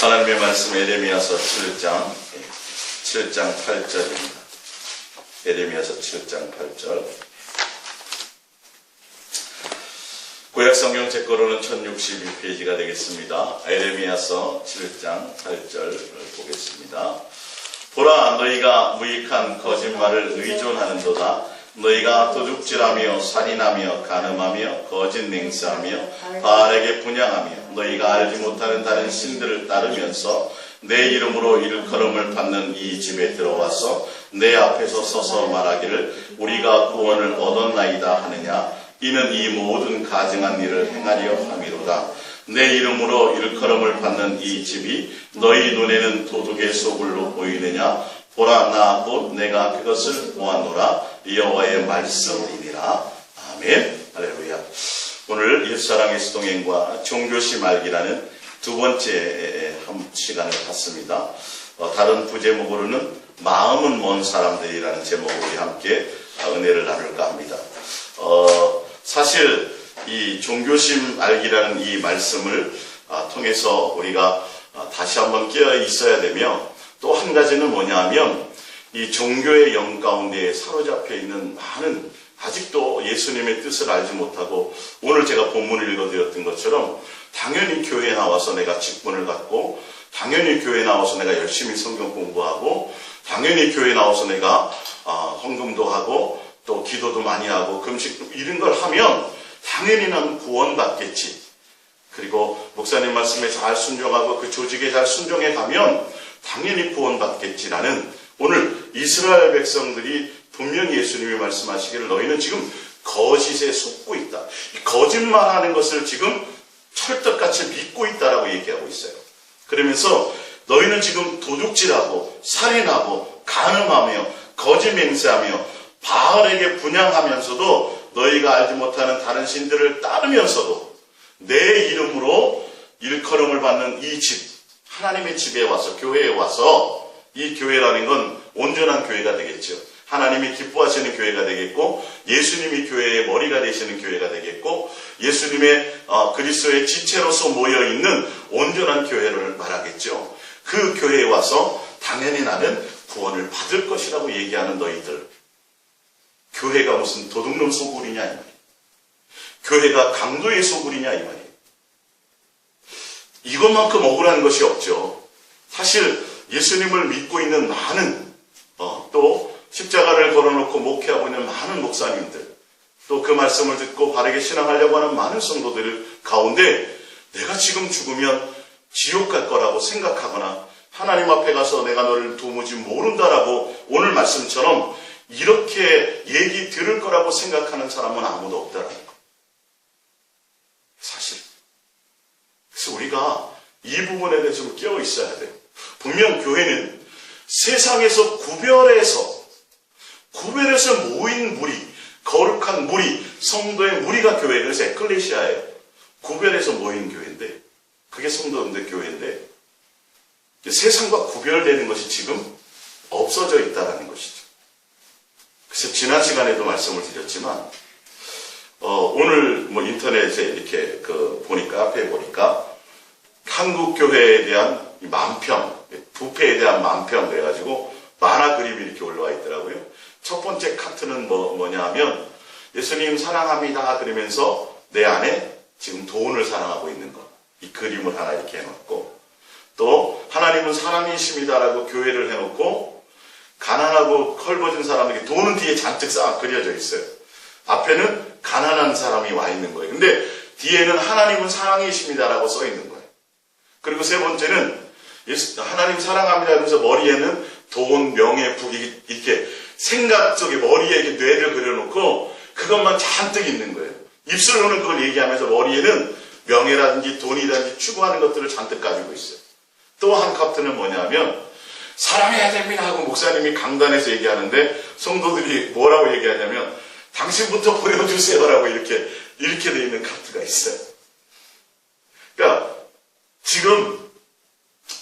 하나님의 말씀 에레미야서 7장 8절입니다. 에레미야서 7장 8절. 구약성경 제 거로는 1062페이지가 되겠습니다. 에레미야서 7장 8절 보겠습니다. 보라, 너희가 무익한 거짓말을 의존하는도다. 너희가 도둑질하며 살인하며 간음하며 거짓 맹세하며 바알에게 분향하며 너희가 알지 못하는 다른 신들을 따르면서 내 이름으로 일컬음을 받는 이 집에 들어와서 내 앞에서 서서 말하기를 우리가 구원을 얻었나이다 하느냐. 이는 이 모든 가증한 일을 행하려 함이로다. 내 이름으로 일컬음을 받는 이 집이 너희 눈에는 도둑의 소굴로 보이느냐. 보라, 나 곧 내가 그것을 보았노라. 여호와의 말씀이니라. 아멘. 할렐루야. 오늘 옛사랑의 수동행과 종교심 알기라는 두 번째 시간을 갖습니다. 다른 부제목으로는 마음은 먼 사람들이라는 제목으로 우리 함께 은혜를 나눌까 합니다. 사실 이 종교심 알기라는 이 말씀을 통해서 우리가 다시 한번 깨어 있어야 되며, 또 한 가지는 뭐냐 하면 이 종교의 영 가운데 사로잡혀 있는 많은, 아직도 예수님의 뜻을 알지 못하고, 오늘 제가 본문을 읽어드렸던 것처럼 당연히 교회에 나와서 내가 직분을 갖고, 당연히 교회에 나와서 내가 열심히 성경 공부하고, 당연히 교회에 나와서 내가 헌금도 하고 또 기도도 많이 하고 금식도 이런 걸 하면 당연히 난 구원받겠지. 그리고 목사님 말씀에 잘 순종하고 그 조직에 잘 순종해 가면 당연히 구원받겠지라는, 오늘 이스라엘 백성들이 분명히 예수님이 말씀하시기를 너희는 지금 거짓에 속고 있다. 거짓말하는 것을 지금 철떡같이 믿고 있다라고 얘기하고 있어요. 그러면서 너희는 지금 도둑질하고 살인하고 간음하며 거짓 맹세하며 바알에게 분향하면서도 너희가 알지 못하는 다른 신들을 따르면서도 내 이름으로 일컬음을 받는 이 집, 하나님의 집에 와서, 교회에 와서, 이 교회라는 건 온전한 교회가 되겠죠. 하나님이 기뻐하시는 교회가 되겠고, 예수님이 교회의 머리가 되시는 교회가 되겠고, 예수님의 그리스도의 지체로서 모여있는 온전한 교회를 말하겠죠. 그 교회에 와서 당연히 나는 구원을 받을 것이라고 얘기하는 너희들, 교회가 무슨 도둑놈 소굴이냐 이 말이에요. 교회가 강도의 소굴이냐 이 말이에요. 이것만큼 억울한 것이 없죠. 사실 예수님을 믿고 있는 많은 또 십자가를 걸어놓고 목회하고 있는 많은 목사님들, 또 그 말씀을 듣고 바르게 신앙하려고 하는 많은 성도들 가운데 내가 지금 죽으면 지옥 갈 거라고 생각하거나 하나님 앞에 가서 내가 너를 도무지 모른다라고 오늘 말씀처럼 이렇게 얘기 들을 거라고 생각하는 사람은 아무도 없다라는 거. 사실. 그래서 우리가 이 부분에 대해서 좀 깨어 있어야 돼요. 분명 교회는 세상에서 구별해서 모인 무리, 거룩한 무리, 성도의 무리가 교회, 그래서 에클레시아예요. 구별해서 모인 교회인데, 그게 성도인데 교회인데, 세상과 구별되는 것이 지금 없어져 있다는 것이죠. 그래서 지난 시간에도 말씀을 드렸지만, 오늘 인터넷에 이렇게 보니까, 앞에 보니까, 한국 교회에 대한 만평, 부패에 대한 만평 그래가지고 만화 그림이 이렇게 올라와 있더라고요. 첫 번째 카트는 뭐냐 하면 예수님 사랑합니다 그러면서 내 안에 지금 돈을 사랑하고 있는 거, 이 그림을 하나 이렇게 해놓고, 또 하나님은 사랑이십니다라고 교회를 해놓고 가난하고 헐벗은 사람에게 돈은 뒤에 잔뜩 쌓아 그려져 있어요. 앞에는 가난한 사람이 와 있는 거예요. 근데 뒤에는 하나님은 사랑이십니다라고 써 있는 거예요. 그리고 세 번째는 하나님 사랑합니다 하면서 머리에는 돈, 명예, 부, 이렇게 생각 속에 머리에 이렇게 뇌를 그려놓고 그것만 잔뜩 있는 거예요. 입술로는 그걸 얘기하면서 머리에는 명예라든지 돈이라든지 추구하는 것들을 잔뜩 가지고 있어요. 또 한 카트는 뭐냐면 사랑해야 됩니다 하고 목사님이 강단에서 얘기하는데 성도들이 뭐라고 얘기하냐면 당신부터 보여주세요라고 이렇게 돼 있는 카트가 있어요. 그러니까 지금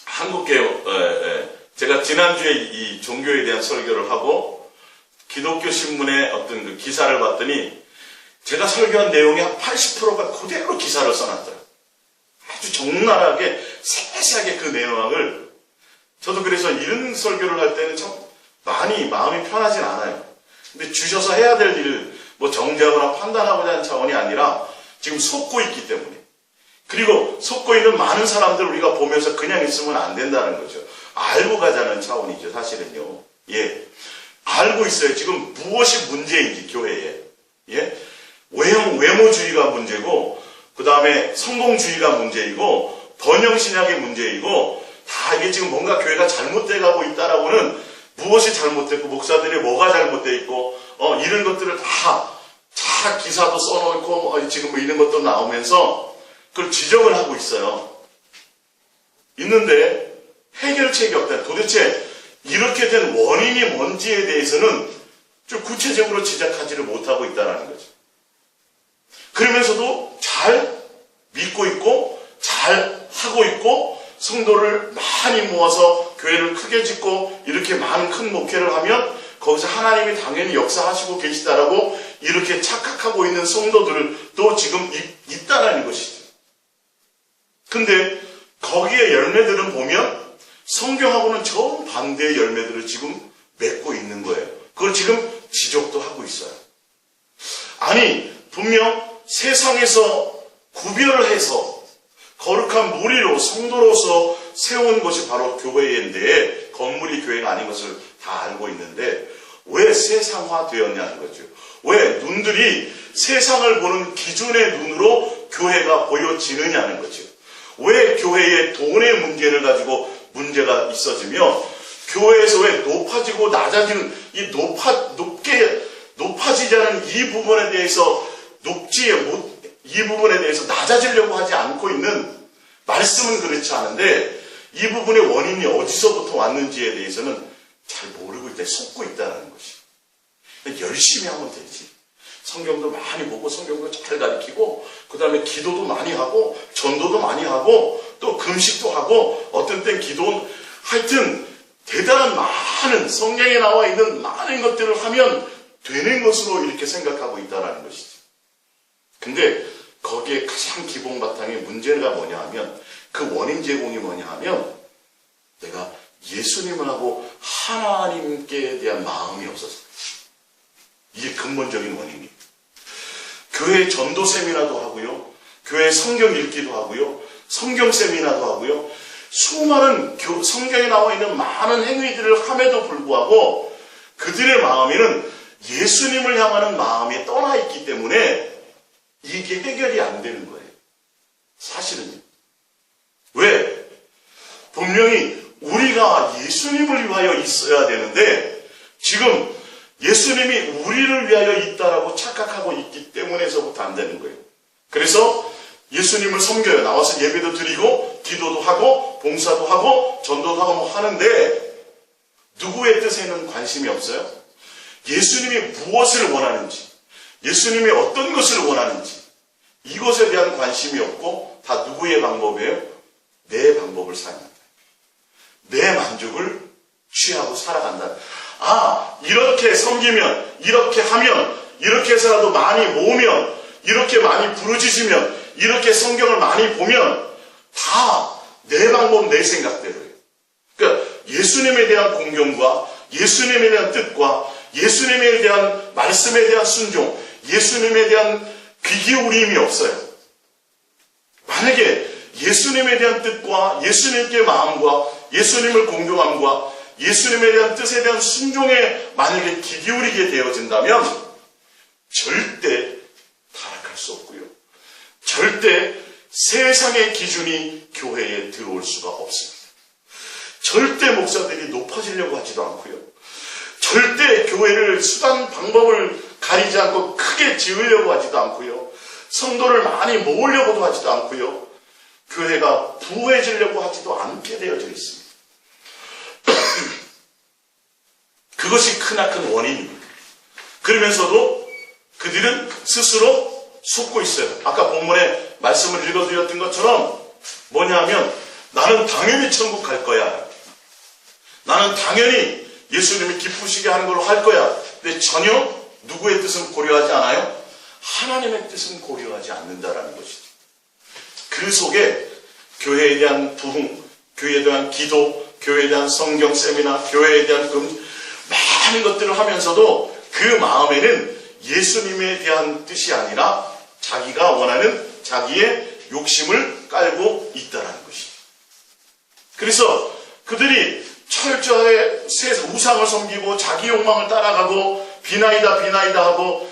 한국교회, 제가 지난주에 이 종교에 대한 설교를 하고 기독교 신문의 어떤 그 기사를 봤더니 제가 설교한 내용의 한 80%가 그대로 기사를 써놨더라고요. 아주 적나라하게 세세하게 그 내용을, 저도 그래서 이런 설교를 할 때는 참 많이 마음이 편하진 않아요. 근데 주셔서 해야 될 일을 뭐 정죄하거나 판단하고자 하는 차원이 아니라 지금 속고 있기 때문에, 그리고 속고 있는 많은 사람들 우리가 보면서 그냥 있으면 안 된다는 거죠. 알고 가자는 차원이죠, 사실은요. 예. 알고 있어요. 지금 무엇이 문제인지, 교회에. 예. 외모주의가 문제고, 그 다음에 성공주의가 문제이고, 번영신학이 문제이고, 다 이게 지금 뭔가 교회가 잘못돼 가고 있다라고는, 무엇이 잘못됐고, 목사들이 뭐가 잘못돼 있고, 이런 것들을 다 기사도 써놓고, 지금 뭐 이런 것도 나오면서, 그걸 지적을 하고 있어요. 있는데, 해결책이 없다. 도대체 이렇게 된 원인이 뭔지에 대해서는 좀 구체적으로 지적하지를 못하고 있다는 거죠. 그러면서도 잘 믿고 있고, 잘 하고 있고, 성도를 많이 모아서 교회를 크게 짓고, 이렇게 많은 큰 목회를 하면, 거기서 하나님이 당연히 역사하시고 계시다라고 이렇게 착각하고 있는 성도들도 지금 있다라는 것이죠. 근데 거기에 열매들은 보면 성경하고는 정반대의 열매들을 지금 맺고 있는 거예요. 그걸 지금 지적도 하고 있어요. 아니, 분명 세상에서 구별을 해서 거룩한 무리로 성도로서 세운 것이 바로 교회인데, 건물이 교회가 아닌 것을 다 알고 있는데 왜 세상화 되었냐는 거죠. 왜 눈들이 세상을 보는 기준의 눈으로 교회가 보여지느냐는 거죠. 왜 교회의 돈의 문제를 가지고 문제가 있어지며, 교회에서 왜 높아지고 낮아지는 이 높아지지 않은 이 부분에 대해서 이 부분에 대해서 낮아지려고 하지 않고 있는, 말씀은 그렇지 않은데 이 부분의 원인이 어디서부터 왔는지에 대해서는 잘 모르고 있다, 속고 있다는 것이. 열심히 하면 되지. 성경도 많이 보고 성경도 잘 가르치고, 그 다음에 기도도 많이 하고 전도도 많이 하고 또 금식도 하고, 어떤 땐 기도, 하여튼 대단한 많은 성경에 나와 있는 많은 것들을 하면 되는 것으로 이렇게 생각하고 있다는 것이죠. 근데 거기에 가장 기본 바탕의 문제가 뭐냐 하면, 그 원인 제공이 뭐냐 하면, 내가 예수님을 하고 하나님께 대한 마음이 없어서, 이게 근본적인 원인이에요. 교회 전도 세미나도 하고요, 교회 성경 읽기도 하고요, 성경 세미나도 하고요, 수많은 성경에 나와 있는 많은 행위들을 함에도 불구하고 그들의 마음에는 예수님을 향하는 마음이 떠나 있기 때문에 이게 해결이 안 되는 거예요. 사실은요. 왜? 분명히 우리가 예수님을 위하여 있어야 되는데, 지금 예수님이 우리를 위하여 있다라고 착각하고 있기 때문에서부터 안 되는 거예요. 그래서 예수님을 섬겨요. 나와서 예배도 드리고 기도도 하고 봉사도 하고 전도도 하고 뭐 하는데, 누구의 뜻에는 관심이 없어요. 예수님이 무엇을 원하는지, 예수님이 어떤 것을 원하는지, 이것에 대한 관심이 없고 다 누구의 방법이에요? 내 방법을 사용한다. 내 만족을 취하고 살아간다. 이렇게 섬기면, 이렇게 하면, 이렇게 해서라도 많이 모으면, 이렇게 많이 부르짖으면, 이렇게 성경을 많이 보면 다 내 방법, 내 생각대로예요. 그러니까 예수님에 대한 공경과 예수님에 대한 뜻과 예수님에 대한 말씀에 대한 순종, 예수님에 대한 귀 기울임이 없어요. 만약에 예수님에 대한 뜻과 예수님께 마음과 예수님을 공경함과 예수님에 대한 뜻에 대한 순종에 만약에 귀 기울이게 되어진다면 절대 타락할 수 없고요. 절대 세상의 기준이 교회에 들어올 수가 없습니다. 절대 목사들이 높아지려고 하지도 않고요. 절대 교회를 수단 방법을 가리지 않고 크게 지으려고 하지도 않고요. 성도를 많이 모으려고도 하지도 않고요. 교회가 부해지려고 하지도 않게 되어져 있습니다. 그것이 크나큰 원인입니다. 그러면서도 그들은 스스로 속고 있어요. 아까 본문에 말씀을 읽어드렸던 것처럼 뭐냐면, 나는 당연히 천국 갈 거야. 나는 당연히 예수님이 기쁘시게 하는 걸로 할 거야. 근데 전혀 누구의 뜻은 고려하지 않아요? 하나님의 뜻은 고려하지 않는다라는 것이죠. 그 속에 교회에 대한 부흥, 교회에 대한 기도, 교회에 대한 성경 세미나, 교회에 대한 많은 것들을 하면서도 그 마음에는 예수님에 대한 뜻이 아니라 자기가 원하는 자기의 욕심을 깔고 있다는 것이. 그래서 그들이 철저하게 우상을 섬기고 자기 욕망을 따라가고 비나이다 하고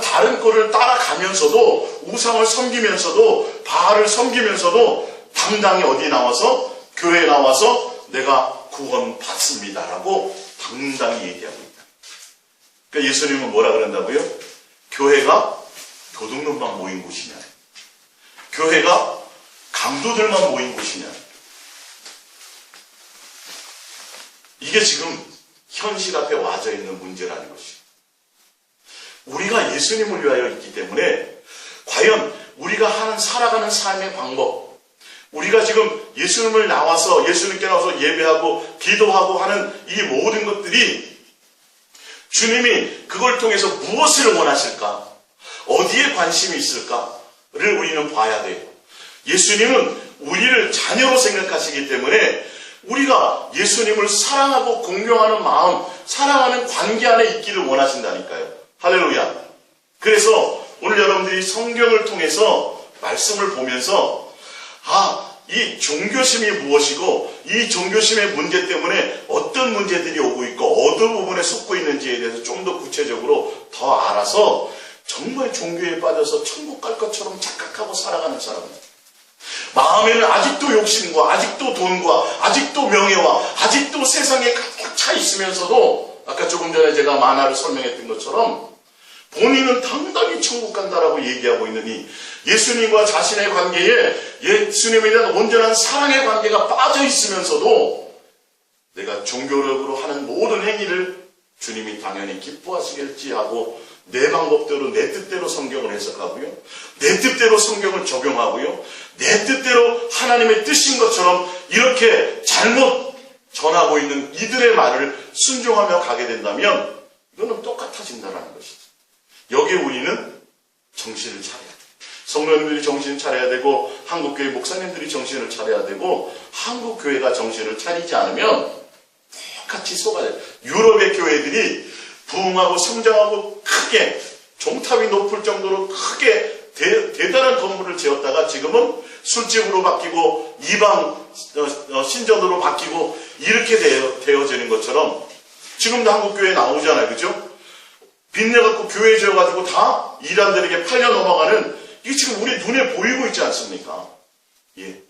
다른 거를 따라가면서도 우상을 섬기면서도 바알을 섬기면서도 당당히 어디 나와서 교회에 나와서 내가 구원 받습니다라고 당당히 얘기하고 있다. 그러니까 예수님은 뭐라 그런다고요? 교회가 도둑놈만 모인 곳이냐? 교회가 강도들만 모인 곳이냐? 이게 지금 현실 앞에 와져 있는 문제라는 것이에요. 우리가 예수님을 위하여 있기 때문에 과연 우리가 살아가는 삶의 방법, 우리가 지금 예수님께 나와서 예배하고 기도하고 하는 이 모든 것들이 주님이 그걸 통해서 무엇을 원하실까? 어디에 관심이 있을까를 우리는 봐야 돼요. 예수님은 우리를 자녀로 생각하시기 때문에 우리가 예수님을 사랑하고 공경하는 마음, 사랑하는 관계 안에 있기를 원하신다니까요. 할렐루야. 그래서 오늘 여러분들이 성경을 통해서 말씀을 보면서 이 종교심이 무엇이고 이 종교심의 문제 때문에 어떤 문제들이 오고 있고 어느 부분에 속고 있는지에 대해서 좀 더 구체적으로 더 알아서 정말 종교에 빠져서 천국 갈 것처럼 착각하고 살아가는 사람입니다. 마음에는 아직도 욕심과 아직도 돈과 아직도 명예와 아직도 세상에 가득 차 있으면서도 아까 조금 전에 제가 만화를 설명했던 것처럼 본인은 당당히 천국 간다라고 얘기하고 있는 이 예수님과 자신의 관계에 예수님에 대한 온전한 사랑의 관계가 빠져 있으면서도 내가 종교력으로 하는 모든 행위를 주님이 당연히 기뻐하시겠지 하고 내 방법대로 내 뜻대로 성경을 해석하고요. 내 뜻대로 성경을 적용하고요. 내 뜻대로 하나님의 뜻인 것처럼 이렇게 잘못 전하고 있는 이들의 말을 순종하며 가게 된다면 이거는 똑같아진다는 것이죠. 여기에 우리는 정신을 차려야 돼요. 성도님들이 정신을 차려야 되고 한국교회 목사님들이 정신을 차려야 되고 한국교회가 정신을 차리지 않으면 똑같이 속아야 돼요. 유럽의 교회들이 부흥하고 성장하고 크게 종탑이 높을 정도로 크게 대단한 건물을 지었다가 지금은 술집으로 바뀌고 이방 신전으로 바뀌고 이렇게 되어지는 것처럼 지금도 한국교회에 나오잖아요. 그죠? 빚내갖고 교회 지어가지고 다 이란들에게 팔려 넘어가는 이게 지금 우리 눈에 보이고 있지 않습니까? 예.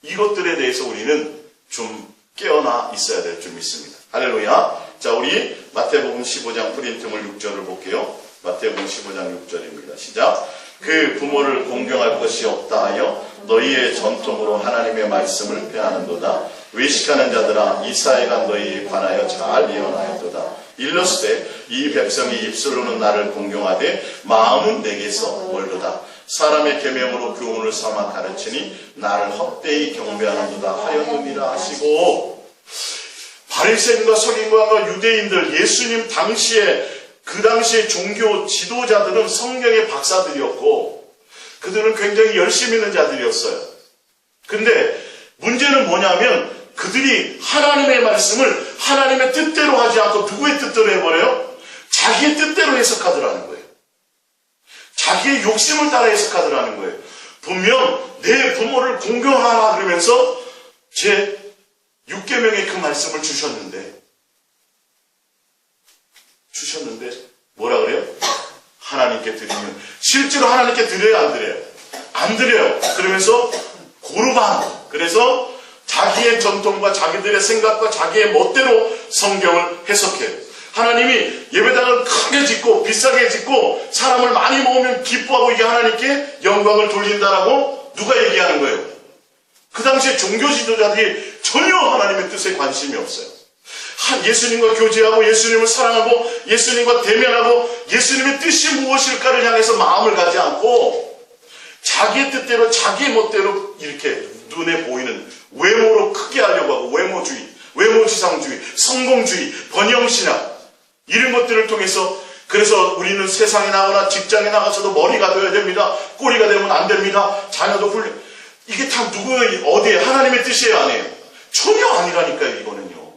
이것들에 대해서 우리는 좀 깨어나 있어야 될 줄 믿습니다. 할렐루야. 자, 우리 마태복음 15장 프린트물 6절을 볼게요. 마태복음 15장 6절입니다. 시작. 그 부모를 공경할 것이 없다 하여 너희의 전통으로 하나님의 말씀을 폐하는도다. 외식하는 자들아 이사야가 너희에 관하여 잘 예언하였도다. 일렀을 때 이 백성이 입술로는 나를 공경하되 마음은 내게서 멀도다. 사람의 계명으로 교훈을 삼아 가르치니 나를 헛되이 경배하는도다 하였느니라 하시고, 바리새인과 서기관과 유대인들, 예수님 당시에 그 당시에 종교 지도자들은 성경의 박사들이었고 그들은 굉장히 열심히 있는 자들이었어요. 근데 문제는 뭐냐면 그들이 하나님의 말씀을 하나님의 뜻대로 하지 않고 누구의 뜻대로 해버려요? 자기의 뜻대로 해석하더라는 거예요. 자기의 욕심을 따라 해석하더라는 거예요. 분명 내 부모를 공경하라 그러면서 제 6계명의 그 말씀을 주셨는데 뭐라 그래요? 하나님께 드리면 실제로 하나님께 드려요? 안 드려요? 안 드려요. 그러면서 고르반, 그래서 자기의 전통과 자기들의 생각과 자기의 멋대로 성경을 해석해요. 하나님이 예배당을 크게 짓고 비싸게 짓고 사람을 많이 모으면 기뻐하고 이게 하나님께 영광을 돌린다라고 누가 얘기하는 거예요? 그 당시에 종교 지도자들이 전혀 하나님의 뜻에 관심이 없어요. 예수님과 교제하고 예수님을 사랑하고 예수님과 대면하고 예수님의 뜻이 무엇일까를 향해서 마음을 가지 않고 자기의 뜻대로 자기의 멋대로 이렇게 눈에 보이는 외모로 크게 하려고 하고 외모주의, 외모지상주의, 성공주의, 번영신학 이런 것들을 통해서, 그래서 우리는 세상에 나가거나 직장에 나가서도 머리가 되어야 됩니다. 꼬리가 되면 안 됩니다. 자녀도 이게 다 누구의, 어디에, 하나님의 뜻이에요, 아니에요? 전혀 아니라니까요, 이거는요.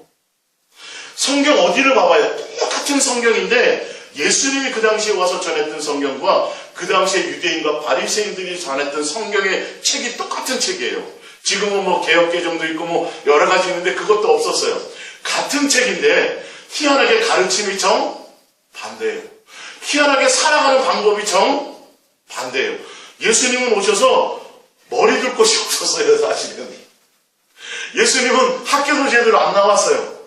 성경 어디를 봐봐요. 똑같은 성경인데, 예수님이 그 당시에 와서 전했던 성경과 그 당시에 유대인과 바리새인들이 전했던 성경의 책이 똑같은 책이에요. 지금은 뭐 개역개정도 있고 뭐 여러 가지 있는데 그것도 없었어요. 같은 책인데 희한하게 가르침이 정 반대예요. 희한하게 살아가는 방법이 정 반대예요. 예수님은 오셔서 머리 둘 곳이 없었어요, 사실은. 예수님은 학교도 제대로 안 나왔어요.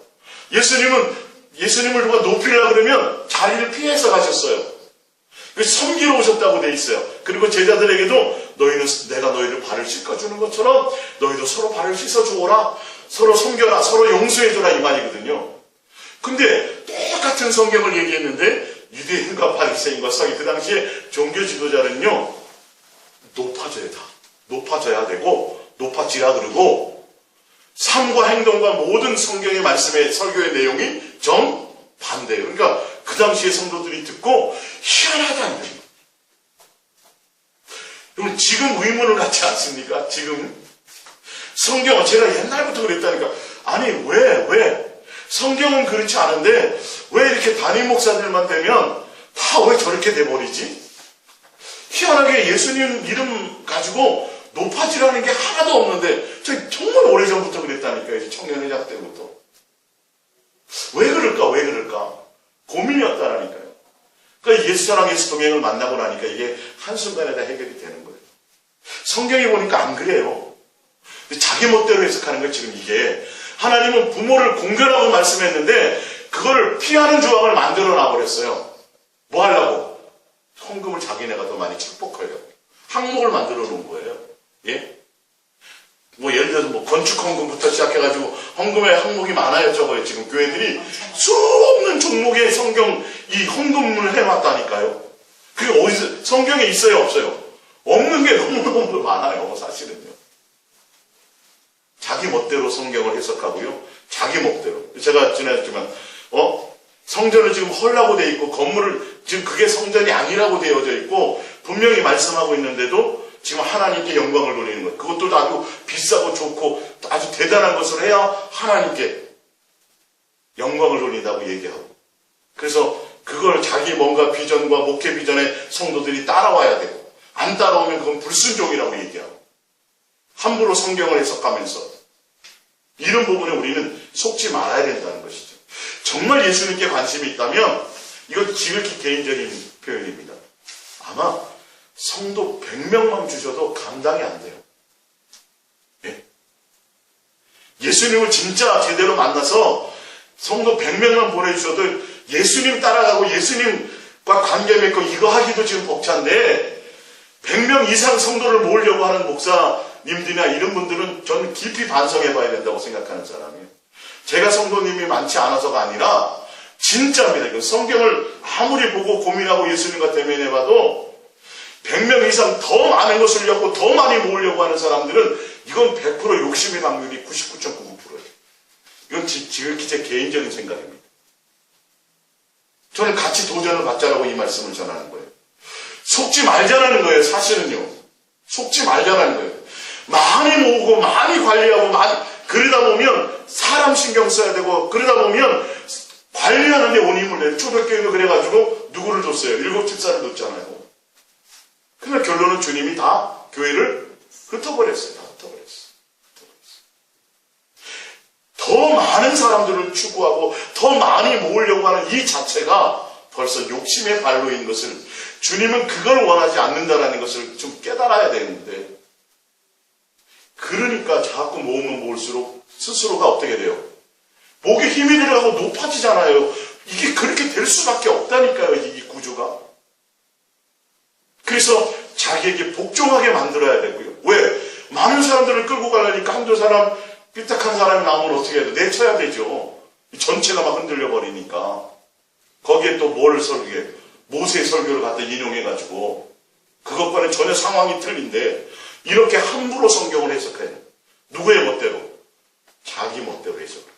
예수님을 누가 높이려고 그러면 자리를 피해서 가셨어요. 섬기러 오셨다고 돼 있어요. 그리고 제자들에게도 너희는 내가 너희를 발을 씻어주는 것처럼 너희도 서로 발을 씻어주어라. 서로 섬겨라. 서로 용서해줘라. 이 말이거든요. 근데 똑같은 성경을 얘기했는데 유대인과 바리새인과 서기 그 당시에 종교 지도자는요. 높아져야 되고 높아지라 그러고 삶과 행동과 모든 성경의 말씀의 설교의 내용이 정반대예요. 그러니까 그 당시에 성도들이 듣고 희한하다는 거예요. 그럼 지금 의문을 갖지 않습니까? 지금 성경은 제가 옛날부터 그랬다니까. 아니 왜 성경은 그렇지 않은데 왜 이렇게 담임 목사들만 되면 다 왜 저렇게 돼버리지? 희한하게 예수님 이름 가지고 높아지라는 게 하나도 없는데 저 정말 오래전부터 그랬다니까요. 청년회장 때부터. 왜 그럴까? 고민이었다라니까요. 그러니까 예수사랑 예수 동행을 만나고 나니까 이게 한순간에 다 해결이 되는 거예요. 성경에 보니까 안 그래요. 자기 멋대로 해석하는 거예요. 지금 이게 하나님은 부모를 공경하고 말씀했는데 그걸 피하는 조항을 만들어 놔버렸어요. 뭐 하려고? 헌금을 자기네가 더 많이 축복하려고. 항목을 만들어 놓은 거예요. 예? 뭐 예를 들어서 뭐 건축 헌금부터 시작해가지고 헌금의 항목이 많아요. 저거요. 지금 교회들이 수없는 종목의 성경 이 헌금을 해놨다니까요. 그게 어디서 성경에 있어요, 없어요? 없는 게 너무너무 많아요. 사실은요. 자기 멋대로 성경을 해석하고요. 자기 멋대로. 제가 지난주만 성전을 지금 헐라고 돼 있고 건물을 지금 그게 성전이 아니라고 되어져 있고 분명히 말씀하고 있는데도 지금 하나님께 영광을 돌리는 거예요. 그것도 아주 비싸고 좋고 아주 대단한 것을 해야 하나님께 영광을 돌린다고 얘기하고. 그래서 그걸 자기 뭔가 비전과 목회 비전에 성도들이 따라와야 되고 안 따라오면 그건 불순종이라고 얘기하고 함부로 성경을 해석하면서 이런 부분에 우리는 속지 말아야 된다는 것이죠. 정말 예수님께 관심이 있다면 이건 지극히 개인적인 표현입니다. 아마 성도 100명만 주셔도 감당이 안 돼요. 예? 예수님을 진짜 제대로 만나서 성도 100명만 보내주셔도 예수님 따라가고 예수님과 관계 맺고 이거 하기도 지금 벅찬데 100명 이상 성도를 모으려고 하는 목사님들이나 이런 분들은 저는 깊이 반성해 봐야 된다고 생각하는 사람이에요. 제가 성도님이 많지 않아서가 아니라 진짜입니다. 이건 성경을 아무리 보고 고민하고 예수님과 대면해봐도 100명 이상 더 많은 것을 엮고 더 많이 모으려고 하는 사람들은 이건 100% 욕심의 확률이 99.99%예요. 이건 지극히 제 개인적인 생각입니다. 저는 같이 도전을 받자라고 이 말씀을 전하는 거예요. 속지 말자라는 거예요. 사실은요. 속지 말자라는 거예요. 많이 모으고 많이 관리하고 그러다 보면 사람 신경 써야 되고 그러다 보면 관리하는 데 온 힘을 내요. 초대교회도 그래가지고 누구를 줬어요? 7 집사를 줬잖아요. 그러나 결론은 주님이 다 교회를 흩어버렸어요. 다 흩어버렸어요. 더 많은 사람들을 추구하고 더 많이 모으려고 하는 이 자체가 벌써 욕심의 발로인 것을 주님은 그걸 원하지 않는다는 것을 좀 깨달아야 되는데 그러니까 자꾸 모으면 모을수록 스스로가 어떻게 돼요? 목에 힘이 들어가고 높아지잖아요. 이게 그렇게 될 수밖에 없다니까요. 이 구조가. 그래서 자기에게 복종하게 만들어야 되고요. 왜? 많은 사람들을 끌고 가려니까 한두 사람 삐딱한 사람이 나오면 어떻게 해야 돼? 내쳐야 되죠. 전체가 막 흔들려 버리니까. 거기에 또 뭘 설교해? 모세의 설교를 갖다 인용해가지고 그것과는 전혀 상황이 틀린데 이렇게 함부로 성경을 해석해요. 누구의 멋대로? 자기 멋대로 해석을.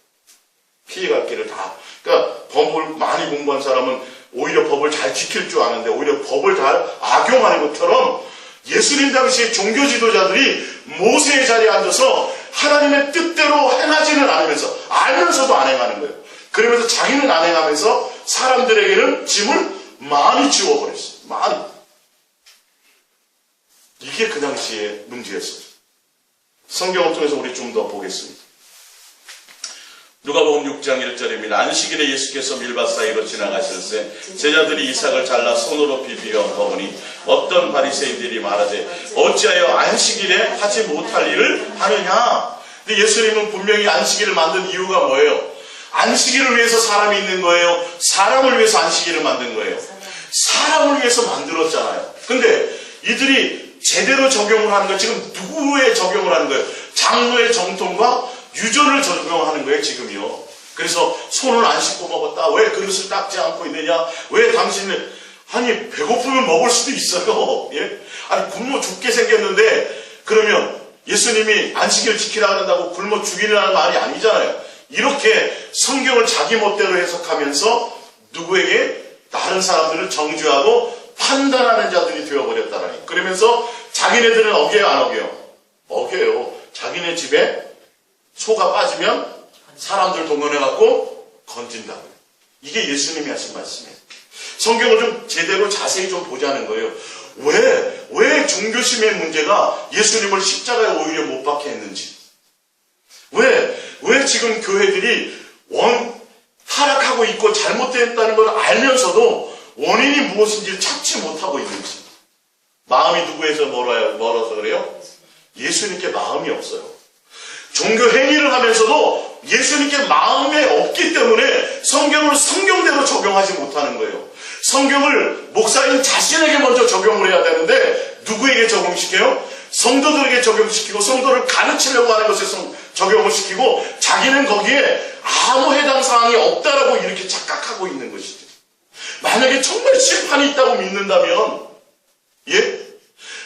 피해갈 길을 다. 그러니까 법을 많이 공부한 사람은 오히려 법을 잘 지킬 줄 아는데 오히려 법을 잘 악용하는 것처럼 예수님 당시에 종교 지도자들이 모세의 자리에 앉아서 하나님의 뜻대로 행하지는 않으면서, 알면서도 안 행하는 거예요. 그러면서 자기는 안 행하면서 사람들에게는 짐을 많이 지워버렸어요. 많이. 이게 그 당시의 문제였어요. 성경을 통해서 우리 좀 더 보겠습니다. 누가복음 6장 1절입니다. 안식일에 예수께서 밀밭 사이로 지나가실새 제자들이 이삭을 잘라 손으로 비비어 먹으니 어떤 바리새인들이 말하되 어찌하여 안식일에 하지 못할 일을 하느냐. 근데 예수님은 분명히 안식일을 만든 이유가 뭐예요? 안식일을 위해서 사람이 있는 거예요? 사람을 위해서 안식일을 만든 거예요? 사람을 위해서 만들었잖아요. 근데 이들이 제대로 적용을 하는 거, 지금 누구의 적용을 하는 거예요? 장로의 정통과 유전을 적용하는 거예요, 지금요. 그래서 손을 안 씻고 먹었다. 왜 그릇을 닦지 않고 있느냐? 왜 당신은, 아니, 배고프면 먹을 수도 있어요. 예? 아니, 굶어 죽게 생겼는데, 그러면 예수님이 안식일을 지키라 그런다고 굶어 죽이라는 말이 아니잖아요. 이렇게 성경을 자기 멋대로 해석하면서 누구에게 다른 사람들을 정죄하고 판단하는 자들이 되어버렸다라니. 그러면서 자기네들은 어겨요, 안 어겨요? 어겨요. 자기네 집에 소가 빠지면 사람들 동원해갖고 건진다고요. 이게 예수님이 하신 말씀이에요. 성경을 좀 제대로 자세히 좀 보자는 거예요. 왜 종교심의 문제가 예수님을 십자가에 오히려 못 박게 했는지. 왜 지금 교회들이 타락하고 있고 잘못됐다는 걸 알면서도 원인이 무엇인지를 찾지 못하고 있는지. 마음이 누구에서 멀어서 그래요? 예수님께 마음이 없어요. 종교 행위를 하면서도 예수님께 마음이 없기 때문에 성경을 성경대로 적용하지 못하는 거예요. 성경을 목사님 자신에게 먼저 적용을 해야 되는데 누구에게 적용시켜요? 성도들에게 적용시키고 성도를 가르치려고 하는 것에 적용을 시키고 자기는 거기에 아무 해당 사항이 없다라고 이렇게 착각하고 있는 것이죠. 만약에 정말 심판이 있다고 믿는다면, 예?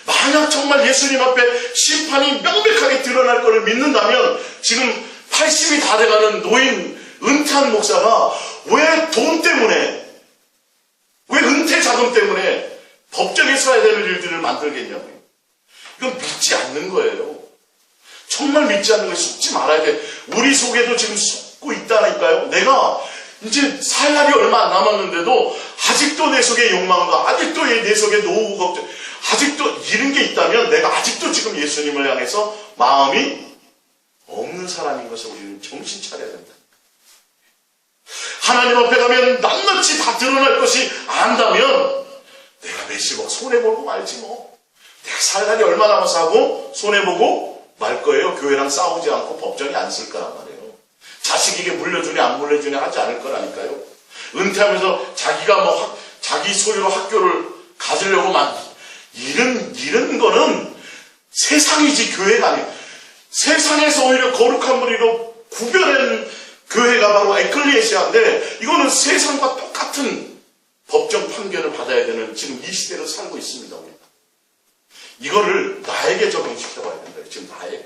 만약 정말 예수님 앞에 심판이 명백하게 드러날 것을 믿는다면 지금 80이 다 돼가는 노인 은퇴한 목사가 왜 돈 때문에, 왜 은퇴 자금 때문에 법정에서 해야 되는 일들을 만들겠냐고요. 이건 믿지 않는 거예요. 정말 믿지 않는 거예요. 속지 말아야 돼. 우리 속에도 지금 속고 있다니까요. 내가 이제 살 날이 얼마 안 남았는데도 아직도 내 속에 욕망과 아직도 내 속에 노후 걱정, 아직도 이런 게 있다면 내가 아직도 지금 예수님을 향해서 마음이 없는 사람인 것을 우리는 정신 차려야 된다. 하나님 앞에 가면 낱낱이 다 드러날 것이 안다면 내가 몇십억 손해보고 말지 뭐. 내가 살 날이 얼마 남아서 하고 손해보고 말 거예요. 교회랑 싸우지 않고 법정에 안 쓸 거란 말이에요. 자식에게 물려주냐 안 물려주냐 하지 않을 거라니까요. 은퇴하면서 자기가 자기 소유로 학교를 가지려고 이런 거는 세상이지 교회가 아니에요. 세상에서 오히려 거룩한 무리로 구별한 교회가 바로 에클레시아인데 이거는 세상과 똑같은 법정 판결을 받아야 되는 지금 이 시대를 살고 있습니다. 우리가. 이거를 나에게 적용시켜봐야 된다. 지금 나에게.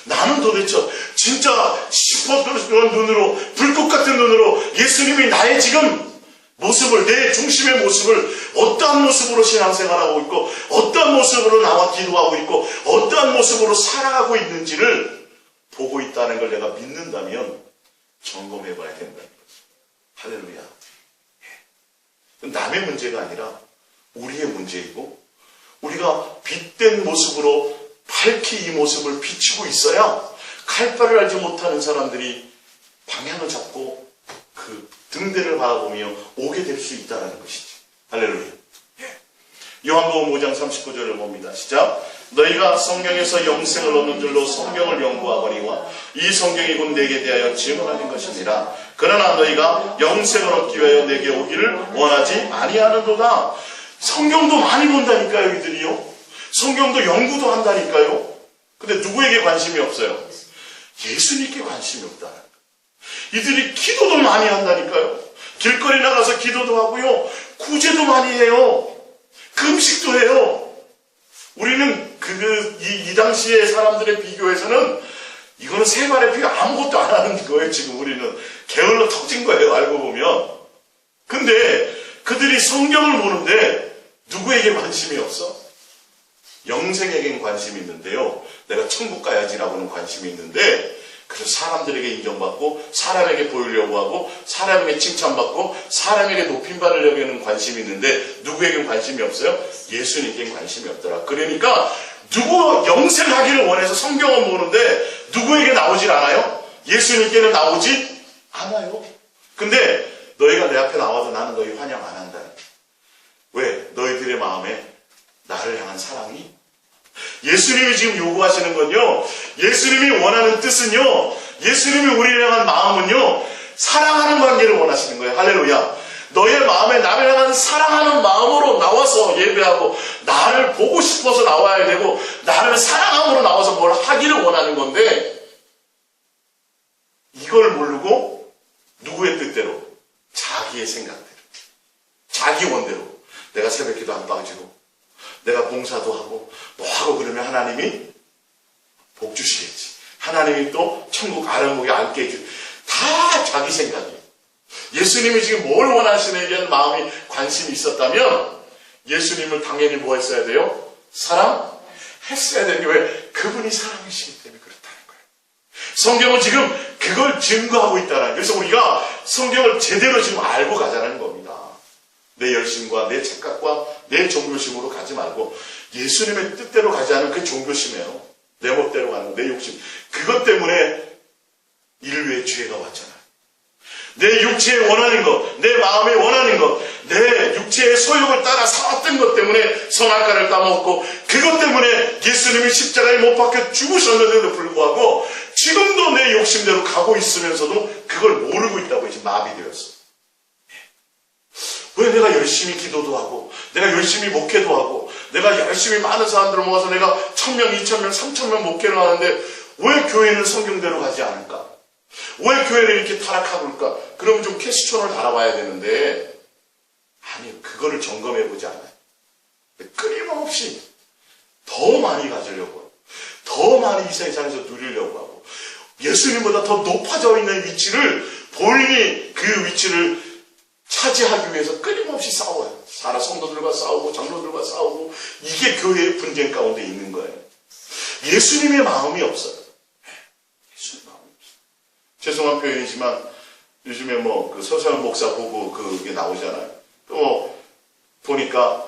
나는 도대체 진짜 시퍼런 눈으로, 불꽃 같은 눈으로 예수님이 나의 지금 모습을, 내 중심의 모습을 어떠한 모습으로 신앙생활하고 있고 어떠한 모습으로 나와 기도하고 있고 어떠한 모습으로 살아가고 있는지를 보고 있다는 걸 내가 믿는다면 점검해 봐야 된다는 거죠. 할렐루야. 남의 문제가 아니라 우리의 문제이고 우리가 빛된 모습으로 밝히 이 모습을 비추고 있어야 칼바를 알지 못하는 사람들이 방향을 잡고 그 등대를 바라보며 오게 될 수 있다는 것이지. 할렐루야. 요한복음 5장 39절을 봅니다. 시작. 너희가 성경에서 영생을 얻는 줄로 성경을 연구하거니와 이 성경이 곧 내게 대하여 증언하는 것이니라. 그러나 너희가 영생을 얻기 위하여 내게 오기를 원하지 아니하는도다. 성경도 많이 본다니까요, 이들이요. 성경도 연구도 한다니까요. 근데 누구에게 관심이 없어요? 예수님께 관심이 없다. 이들이 기도도 많이 한다니까요. 길거리 나가서 기도도 하고요. 구제도 많이 해요. 금식도 해요. 우리는 이 당시의 사람들의 비교에서는 이거는 세 발의 피가 아무것도 안 하는 거예요. 지금 우리는 게을러 터진 거예요. 알고 보면. 근데 그들이 성경을 보는데 누구에게 관심이 없어? 영생에겐 관심이 있는데요. 내가 천국 가야지라고는 관심이 있는데, 그래서 사람들에게 인정받고, 사람에게 보이려고 하고, 사람에게 칭찬받고, 사람에게 높임받으려고는 관심이 있는데, 누구에겐 관심이 없어요? 예수님께는 관심이 없더라. 그러니까 누구 영생하기를 원해서 성경은 보는데 누구에게 나오질 않아요? 예수님께는 나오지 않아요. 근데 너희가 내 앞에 나와도 나는 너희 환영 안 한다. 왜? 너희들의 마음에 나를 향한 사랑이? 예수님이 지금 요구하시는 건요, 예수님이 원하는 뜻은요, 예수님이 우리를 향한 마음은요, 사랑하는 관계를 원하시는 거예요. 할렐루야. 너의 마음에 나를 향한 사랑하는 마음으로 나와서 예배하고, 나를 보고 싶어서 나와야 되고, 나를 사랑함으로 나와서 뭘 하기를 원하는 건데, 이걸 모르고 누구의 뜻대로? 자기의 생각대로, 자기 원대로 내가 새벽기도 안 빠지고, 내가 봉사도 하고 뭐 하고 그러면 하나님이 복 주시겠지. 하나님이 또 천국 아름목에 앉게 해주. 다 자기 생각이에요. 예수님이 지금 뭘 원하시는에 대한 마음이 관심이 있었다면 예수님을 당연히 뭐 했어야 돼요? 사랑했어야 되는 게 왜? 그분이 사랑이시기 때문에 그렇다는 거예요. 성경은 지금 그걸 증거하고 있다는 거예요. 그래서 우리가 성경을 제대로 지금 알고 가자는 겁니다. 내 열심과 내 착각과 내 종교심으로 가지 말고 예수님의 뜻대로 가자는 그 종교심이에요. 내 멋대로 가는 내 욕심. 그것 때문에 인류의 죄가 왔잖아요. 내 육체에 원하는 것, 내 마음에 원하는 것, 내 육체의 소욕을 따라 살았던 것 때문에 선악과를 따먹고, 그것 때문에 예수님이 십자가에 못 박혀 죽으셨는데도 불구하고 지금도 내 욕심대로 가고 있으면서도 그걸 모르고 있다고 이제 마비되었어. 왜 내가 열심히 기도도 하고, 내가 열심히 목회도 하고, 내가 열심히 많은 사람들을 모아서 내가 1000명, 2000명, 3000명 목회를 하는데 왜 교회는 성경대로 가지 않을까? 왜 교회를 이렇게 타락하고 있을까? 그러면 좀 캐시촌을 달아봐야 되는데, 아니, 그거를 점검해보지 않아요. 끊임없이 더 많이 가지려고 하고, 더 많이 이 세상에서 누리려고 하고, 예수님보다 더 높아져 있는 위치를, 본인이 그 위치를 차지하기 위해서 끊임없이 싸워요. 사라 성도들과 싸우고 장로들과 싸우고, 이게 교회의 분쟁 가운데 있는 거예요. 예수님의 마음이 없어요. 예수님의 마음이 없어요. 죄송한 표현이지만 요즘에 뭐 그 서세원 목사 보고 그게 나오잖아요. 또 보니까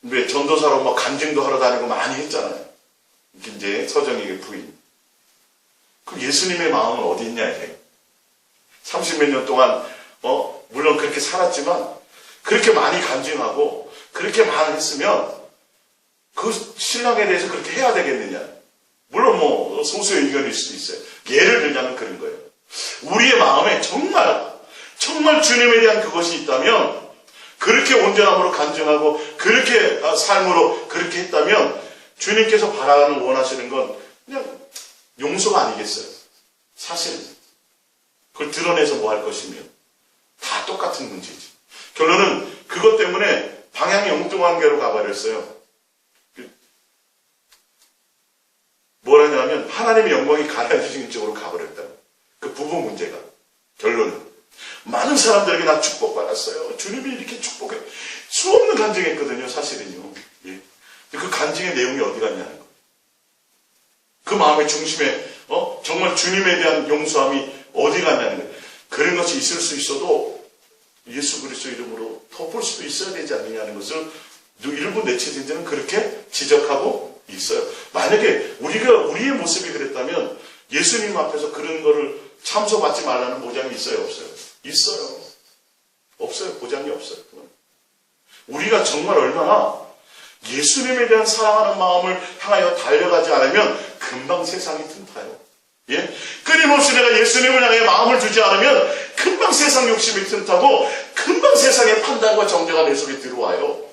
왜 전도사로 뭐 간증도 하러 다니고 많이 했잖아요. 이제 서정익의 부인. 그 예수님의 마음은 어디 있냐 이게. 30몇 년 동안 물론 그렇게 살았지만 그렇게 많이 간증하고 그렇게 많이 했으면 그 신랑에 대해서 그렇게 해야 되겠느냐. 물론 뭐 소수의 의견일 수도 있어요. 예를 들자면 그런 거예요. 우리의 마음에 정말 주님에 대한 그것이 있다면, 그렇게 온전함으로 간증하고 그렇게 삶으로 그렇게 했다면 주님께서 바라는 원하시는 건 그냥 용서가 아니겠어요. 사실 그걸 드러내서 뭐 할 것이며 다 똑같은 문제지. 결론은 그것 때문에 방향이 엉뚱한 로 가버렸어요. 뭐라냐면 하나님의 영광이 가라앉으신 쪽으로 가버렸다고. 그 부부 문제가. 결론은 많은 사람들에게 나 축복받았어요. 주님이 이렇게 축복해. 수없는 간증했거든요. 사실은요. 예. 그 간증의 내용이 어디 갔냐는 거예요. 그 마음의 중심에 정말 주님에 대한 용서함이 어디 갔냐는 거예요. 그런 것이 있을 수 있어도 예수 그리스도 이름으로 덮을 수도 있어야 되지 않느냐는 것을 일부 내체진들은 그렇게 지적하고 있어요. 만약에 우리의 모습이 그랬다면 예수님 앞에서 그런 거를 참소받지 말라는 보장이 있어요, 없어요? 있어요. 없어요. 보장이 없어요. 우리가 정말 얼마나 예수님에 대한 사랑하는 마음을 향하여 달려가지 않으면 금방 세상이 틈타요. 예? 끊임없이 내가 예수님을 향해 마음을 두지 않으면 금방 세상 욕심이 틈타고 금방 세상의 판단과 정죄가 내 속에 들어와요.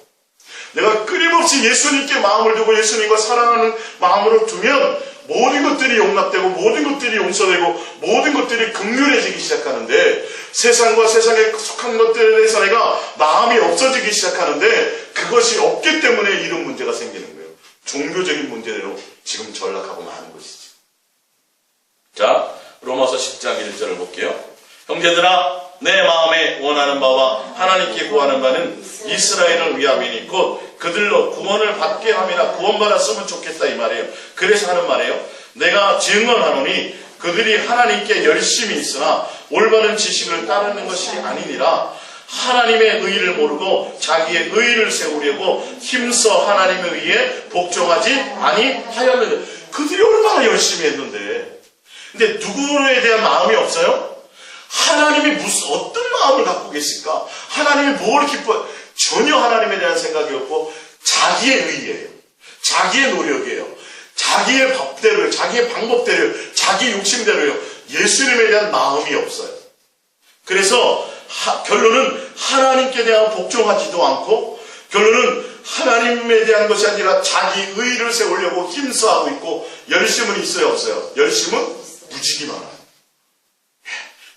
내가 끊임없이 예수님께 마음을 두고 예수님과 사랑하는 마음으로 두면 모든 것들이 용납되고 모든 것들이 용서되고 모든 것들이 긍휼해지기 시작하는데, 세상과 세상에 속한 것들에 대해서 내가 마음이 없어지기 시작하는데, 그것이 없기 때문에 이런 문제가 생기는 거예요. 종교적인 문제대로 지금 전락하고 마는 것이지. 자, 로마서 10장 1절을 볼게요. 형제들아, 내 마음에 원하는 바와 하나님께 구하는 바는 이스라엘을 위함이니 곧 그들로 구원을 받게 함이라 구원받았으면 좋겠다 이 말이에요. 그래서 하는 말이에요. 내가 증언하노니 그들이 하나님께 열심히 있으나 올바른 지식을 따르는 것이 아니니라. 하나님의 의의를 모르고 자기의 의의를 세우려고 힘써 하나님의 의의에 복종하지 아니하였는데, 그들이 얼마나 열심히 했는데, 근데 누구에 대한 마음이 없어요? 하나님이 어떤 마음을 갖고 계실까? 하나님이 뭘 기뻐요? 전혀 하나님에 대한 생각이 없고 자기의 의의예요. 자기의 노력이에요. 자기의 법대로요. 자기의 방법대로요. 자기 욕심대로요. 예수님에 대한 마음이 없어요. 그래서 결론은 하나님께 대한 복종하지도 않고, 결론은 하나님에 대한 것이 아니라 자기 의의를 세우려고 힘써하고 있고, 열심은 있어요, 없어요? 열심은 무지개 많아요.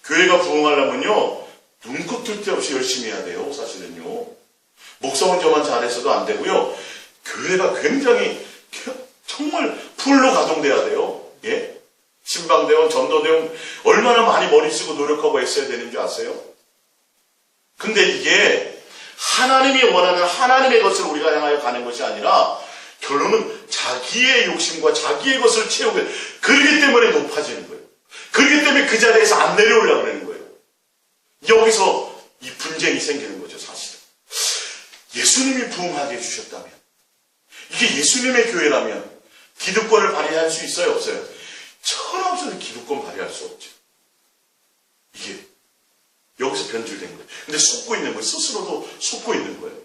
교회가 부흥하려면요, 눈코 뜰 데 없이 열심히 해야 돼요, 사실은요. 목사 혼자만 잘해서도 안 되고요, 교회가 굉장히 정말 풀로 가동돼야 돼요. 예? 신방대원, 전도대원 얼마나 많이 머리 쓰고 노력하고 했어야 되는 줄 아세요? 근데 이게 하나님이 원하는 하나님의 것을 우리가 향하여 가는 것이 아니라 결론은 자기의 욕심과 자기의 것을 채우고, 그러기 때문에 높아지는 거예요. 그렇기 때문에 그 자리에서 안 내려오려고 그러는 거예요. 여기서 이 분쟁이 생기는 거죠, 사실은. 예수님이 부흥하게 해주셨다면, 이게 예수님의 교회라면 기득권을 발휘할 수 있어요, 없어요? 천하없어도 기득권 발휘할 수 없죠. 이게 여기서 변질된 거예요. 근데 속고 있는 거예요. 스스로도 속고 있는 거예요.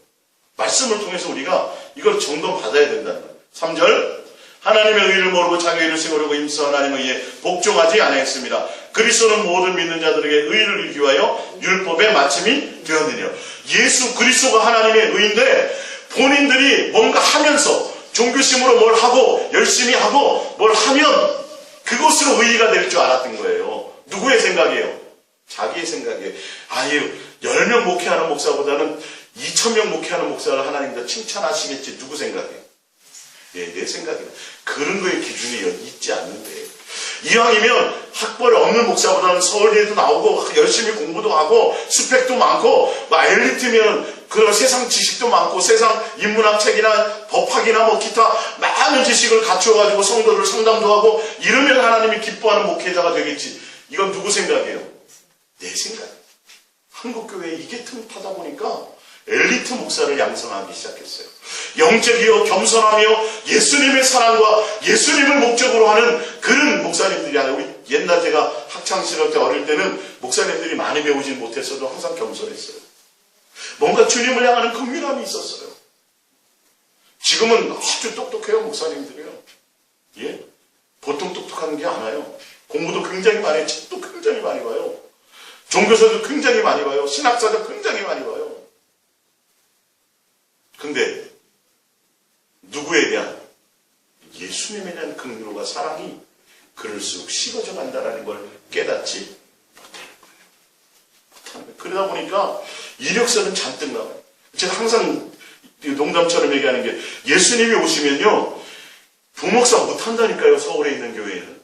말씀을 통해서 우리가 이걸 정돈받아야 된다는 거예요. 3절, 하나님의 의의를 모르고 자기 의의를 세우려고 힘써 하나님의 의의에 복종하지 아니하였습니다. 그리스도는 모든 믿는 자들에게 의의를 이루기 위하여 율법의 마침이 되었느니라. 예수 그리스도가 하나님의 의인데, 본인들이 뭔가 하면서 종교심으로 뭘 하고 열심히 하고 뭘 하면 그것으로 의의가 될 줄 알았던 거예요. 누구의 생각이에요? 자기의 생각이에요. 아유, 10명 목회하는 목사보다는 2000명 목회하는 목사를 하나님 더 칭찬하시겠지. 누구 생각이에요? 예, 내 생각이에요. 그런 거에 기준이 있지 않는데, 이왕이면 학벌 없는 목사보다는 서울대도 나오고 열심히 공부도 하고 스펙도 많고 엘리트면 그런 세상 지식도 많고 세상 인문학 책이나 법학이나 뭐 기타 많은 지식을 갖추어가지고 성도들 상담도 하고 이러면 하나님이 기뻐하는 목회자가 되겠지. 이건 누구 생각이에요? 내 생각이에요. 한국교회에 이게 틈타다 보니까 엘리트 목사를 양성하기 시작했어요. 영적이요 겸손하며 예수님의 사랑과 예수님을 목적으로 하는 그런 목사님들이 아니라, 우리 옛날 제가 학창시절 때 어릴 때는 목사님들이 많이 배우진 못했어도 항상 겸손했어요. 뭔가 주님을 향하는 긍휼함이 있었어요. 지금은 아주 똑똑해요, 목사님들이요. 예? 보통 똑똑한 게 아니에요. 공부도 굉장히 많이 해요. 책도 굉장히 많이 봐요. 종교서도 굉장히 많이 봐요. 신학사도 굉장히 많이 봐요. 근데 누구에 대한, 예수님에 대한 긍휼과 사랑이 그럴수록 식어져 간다는 걸 깨닫지 못하는 거예요. 그러다 보니까 이력서는 잔뜩 나와요. 제가 항상 농담처럼 얘기하는 게, 예수님이 오시면요, 부목사 못한다니까요. 서울에 있는 교회에는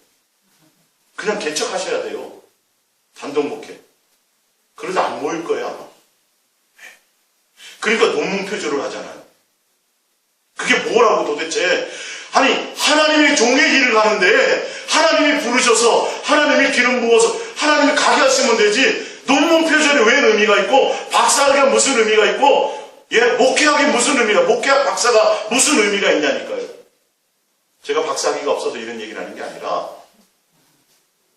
그냥 개척하셔야 돼요. 단독 목회. 그러다 안 모일 거예요, 아마. 그러니까 논문 표절을 하잖아요. 그게 뭐라고 도대체. 아니, 하나님의 종의 길을 가는데 하나님이 부르셔서 하나님이 기름 부어서 하나님이 가게 하시면 되지, 논문 표절에 왜 의미가 있고 박사학에 무슨 의미가 있고, 예, 목회학에 무슨 의미가, 목회학 박사가 무슨 의미가 있냐니까요. 제가 박사학위가 없어서 이런 얘기를 하는 게 아니라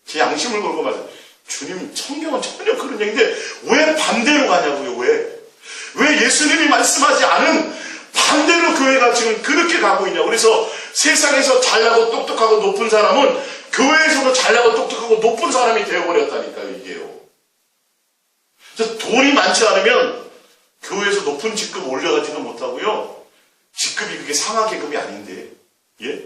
제 양심을 걸고 말해요. 주님, 성경은 전혀 그런 얘기인데 왜 반대로 가냐고요. 왜 예수님이 말씀하지 않은 반대로 교회가 지금 그렇게 가고 있냐. 그래서 세상에서 잘나고 똑똑하고 높은 사람은 교회에서도 잘나고 똑똑하고 높은 사람이 되어버렸다니까요, 이게요. 그래서 돈이 많지 않으면 교회에서 높은 직급 올려가지도 못하고요. 직급이 그게 상하계급이 아닌데, 예?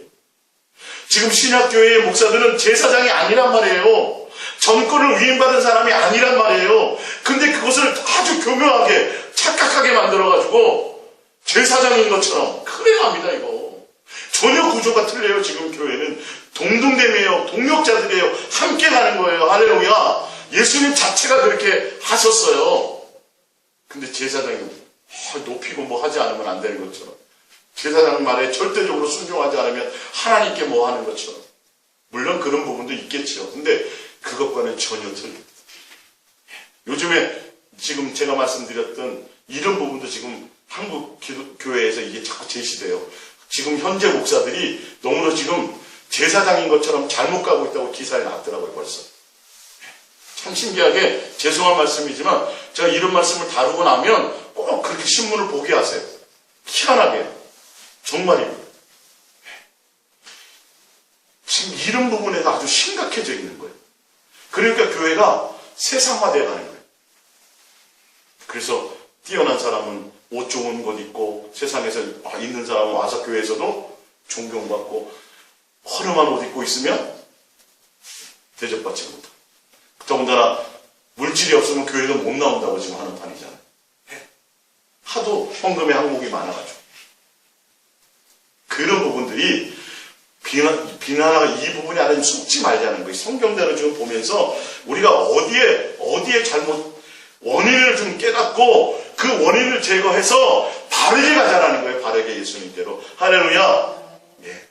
지금 신약교회의 목사들은 제사장이 아니란 말이에요. 전권을 위임받은 사람이 아니란 말이에요. 근데 그것을 아주 교묘하게 착각하게 만들어가지고 제사장인 것처럼 그래 갑니다, 이거. 전혀 구조가 틀려요. 지금 교회는 동등됨이에요. 동력자들이에요. 함께 가는 거예요. 할렐루야. 예수님 자체가 그렇게 하셨어요. 근데 제사장이 높이고 뭐 하지 않으면 안 되는 것처럼. 제사장 말에 절대적으로 순종하지 않으면 하나님께 뭐 하는 것처럼. 물론 그런 부분도 있겠죠. 근데 그것과는 전혀 틀립니다. 요즘에 지금 제가 말씀드렸던 이런 부분도 지금 한국 교회에서 이게 자꾸 제시돼요. 지금 현재 목사들이 너무나 지금 제사장인 것처럼 잘못 가고 있다고 기사에 났더라고요, 벌써. 참 신기하게 죄송한 말씀이지만 제가 이런 말씀을 다루고 나면 꼭 그렇게 신문을 보게 하세요. 희한하게. 정말입니다. 지금 이런 부분에서 아주 심각해져 있는 거예요. 그러니까 교회가 세상화되어 가는 거예요. 그래서 뛰어난 사람은 옷 좋은 곳 입고 세상에서 있는 사람은 와서 교회에서도 존경받고 허름한 옷 입고 있으면 대접받지 못하고 더군다나 물질이 없으면 교회도 못 나온다고 지금 하는 판이잖아요. 하도 헌금의 항목이 많아가지고 그런 부분들이 비난하고 이 부분이 아니라 속지 말자는 거예요. 성경대로 지금 보면서 우리가 어디에 잘못 원인을 좀 깨닫고 그 원인을 제거해서 바르게 가자라는 거예요. 바르게 예수님대로. 할렐루야. 예.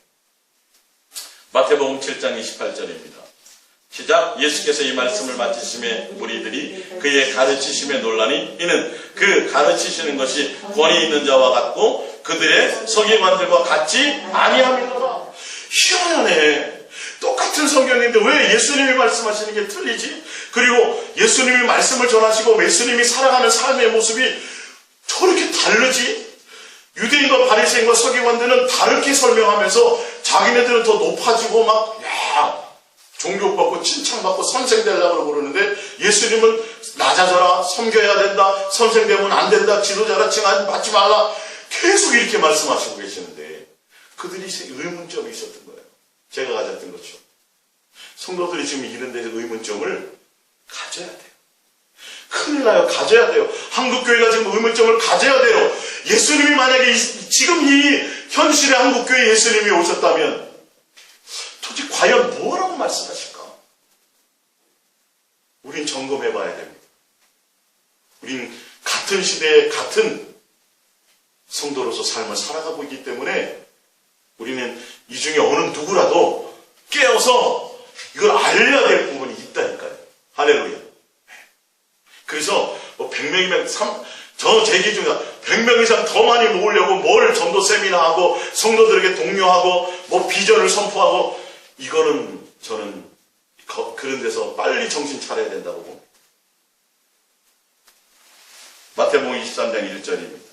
마태복음 7장 28절입니다. 시작. 예수께서 이 말씀을 마치심에 무리들이 그의 가르치심에 놀라니 이는 그 가르치시는 것이 권위 있는 자와 같고 그들의 서기관들과 같지 아니함이로다. 희한하네. 똑같은 성경인데 왜 예수님이 말씀하시는 게 틀리지? 그리고 예수님이 말씀을 전하시고 예수님이 살아가는 삶의 모습이 저렇게 다르지? 유대인과 바리새인과 서기관들은 다르게 설명하면서 자기네들은 더 높아지고 존경받고 칭찬받고 선생 되려고 그러는데 예수님은 낮아져라, 섬겨야 된다, 선생 되면 안 된다, 지도자라 칭하지 받지 말라 계속 이렇게 말씀하시고 계시는데 그들이 의문점이 있었던 거예요. 제가 가졌던 것처럼. 성도들이 지금 이런 데서 의문점을 가져야 돼요. 큰일 나요. 가져야 돼요. 한국교회가 지금 의문점을 가져야 돼요. 예수님이 만약에 지금 이 현실의 한국교회에 예수님이 오셨다면 도대체 과연 뭐라고 말씀하실까? 우린 점검해 봐야 됩니다. 우린 같은 시대에 같은 성도로서 삶을 살아가고 있기 때문에 우리는 이 중에 어느 누구라도 깨어서 이걸 알려야 될 부분이 있다니까요. 할렐루야. 그래서 100명이면 제 기준에 100명 이상 더 많이 모으려고 뭘 전도 세미나하고 성도들에게 독려하고 비전을 선포하고 이거는 저는 그런 데서 빨리 정신 차려야 된다고 봅니다. 마태복음 23장 1절입니다.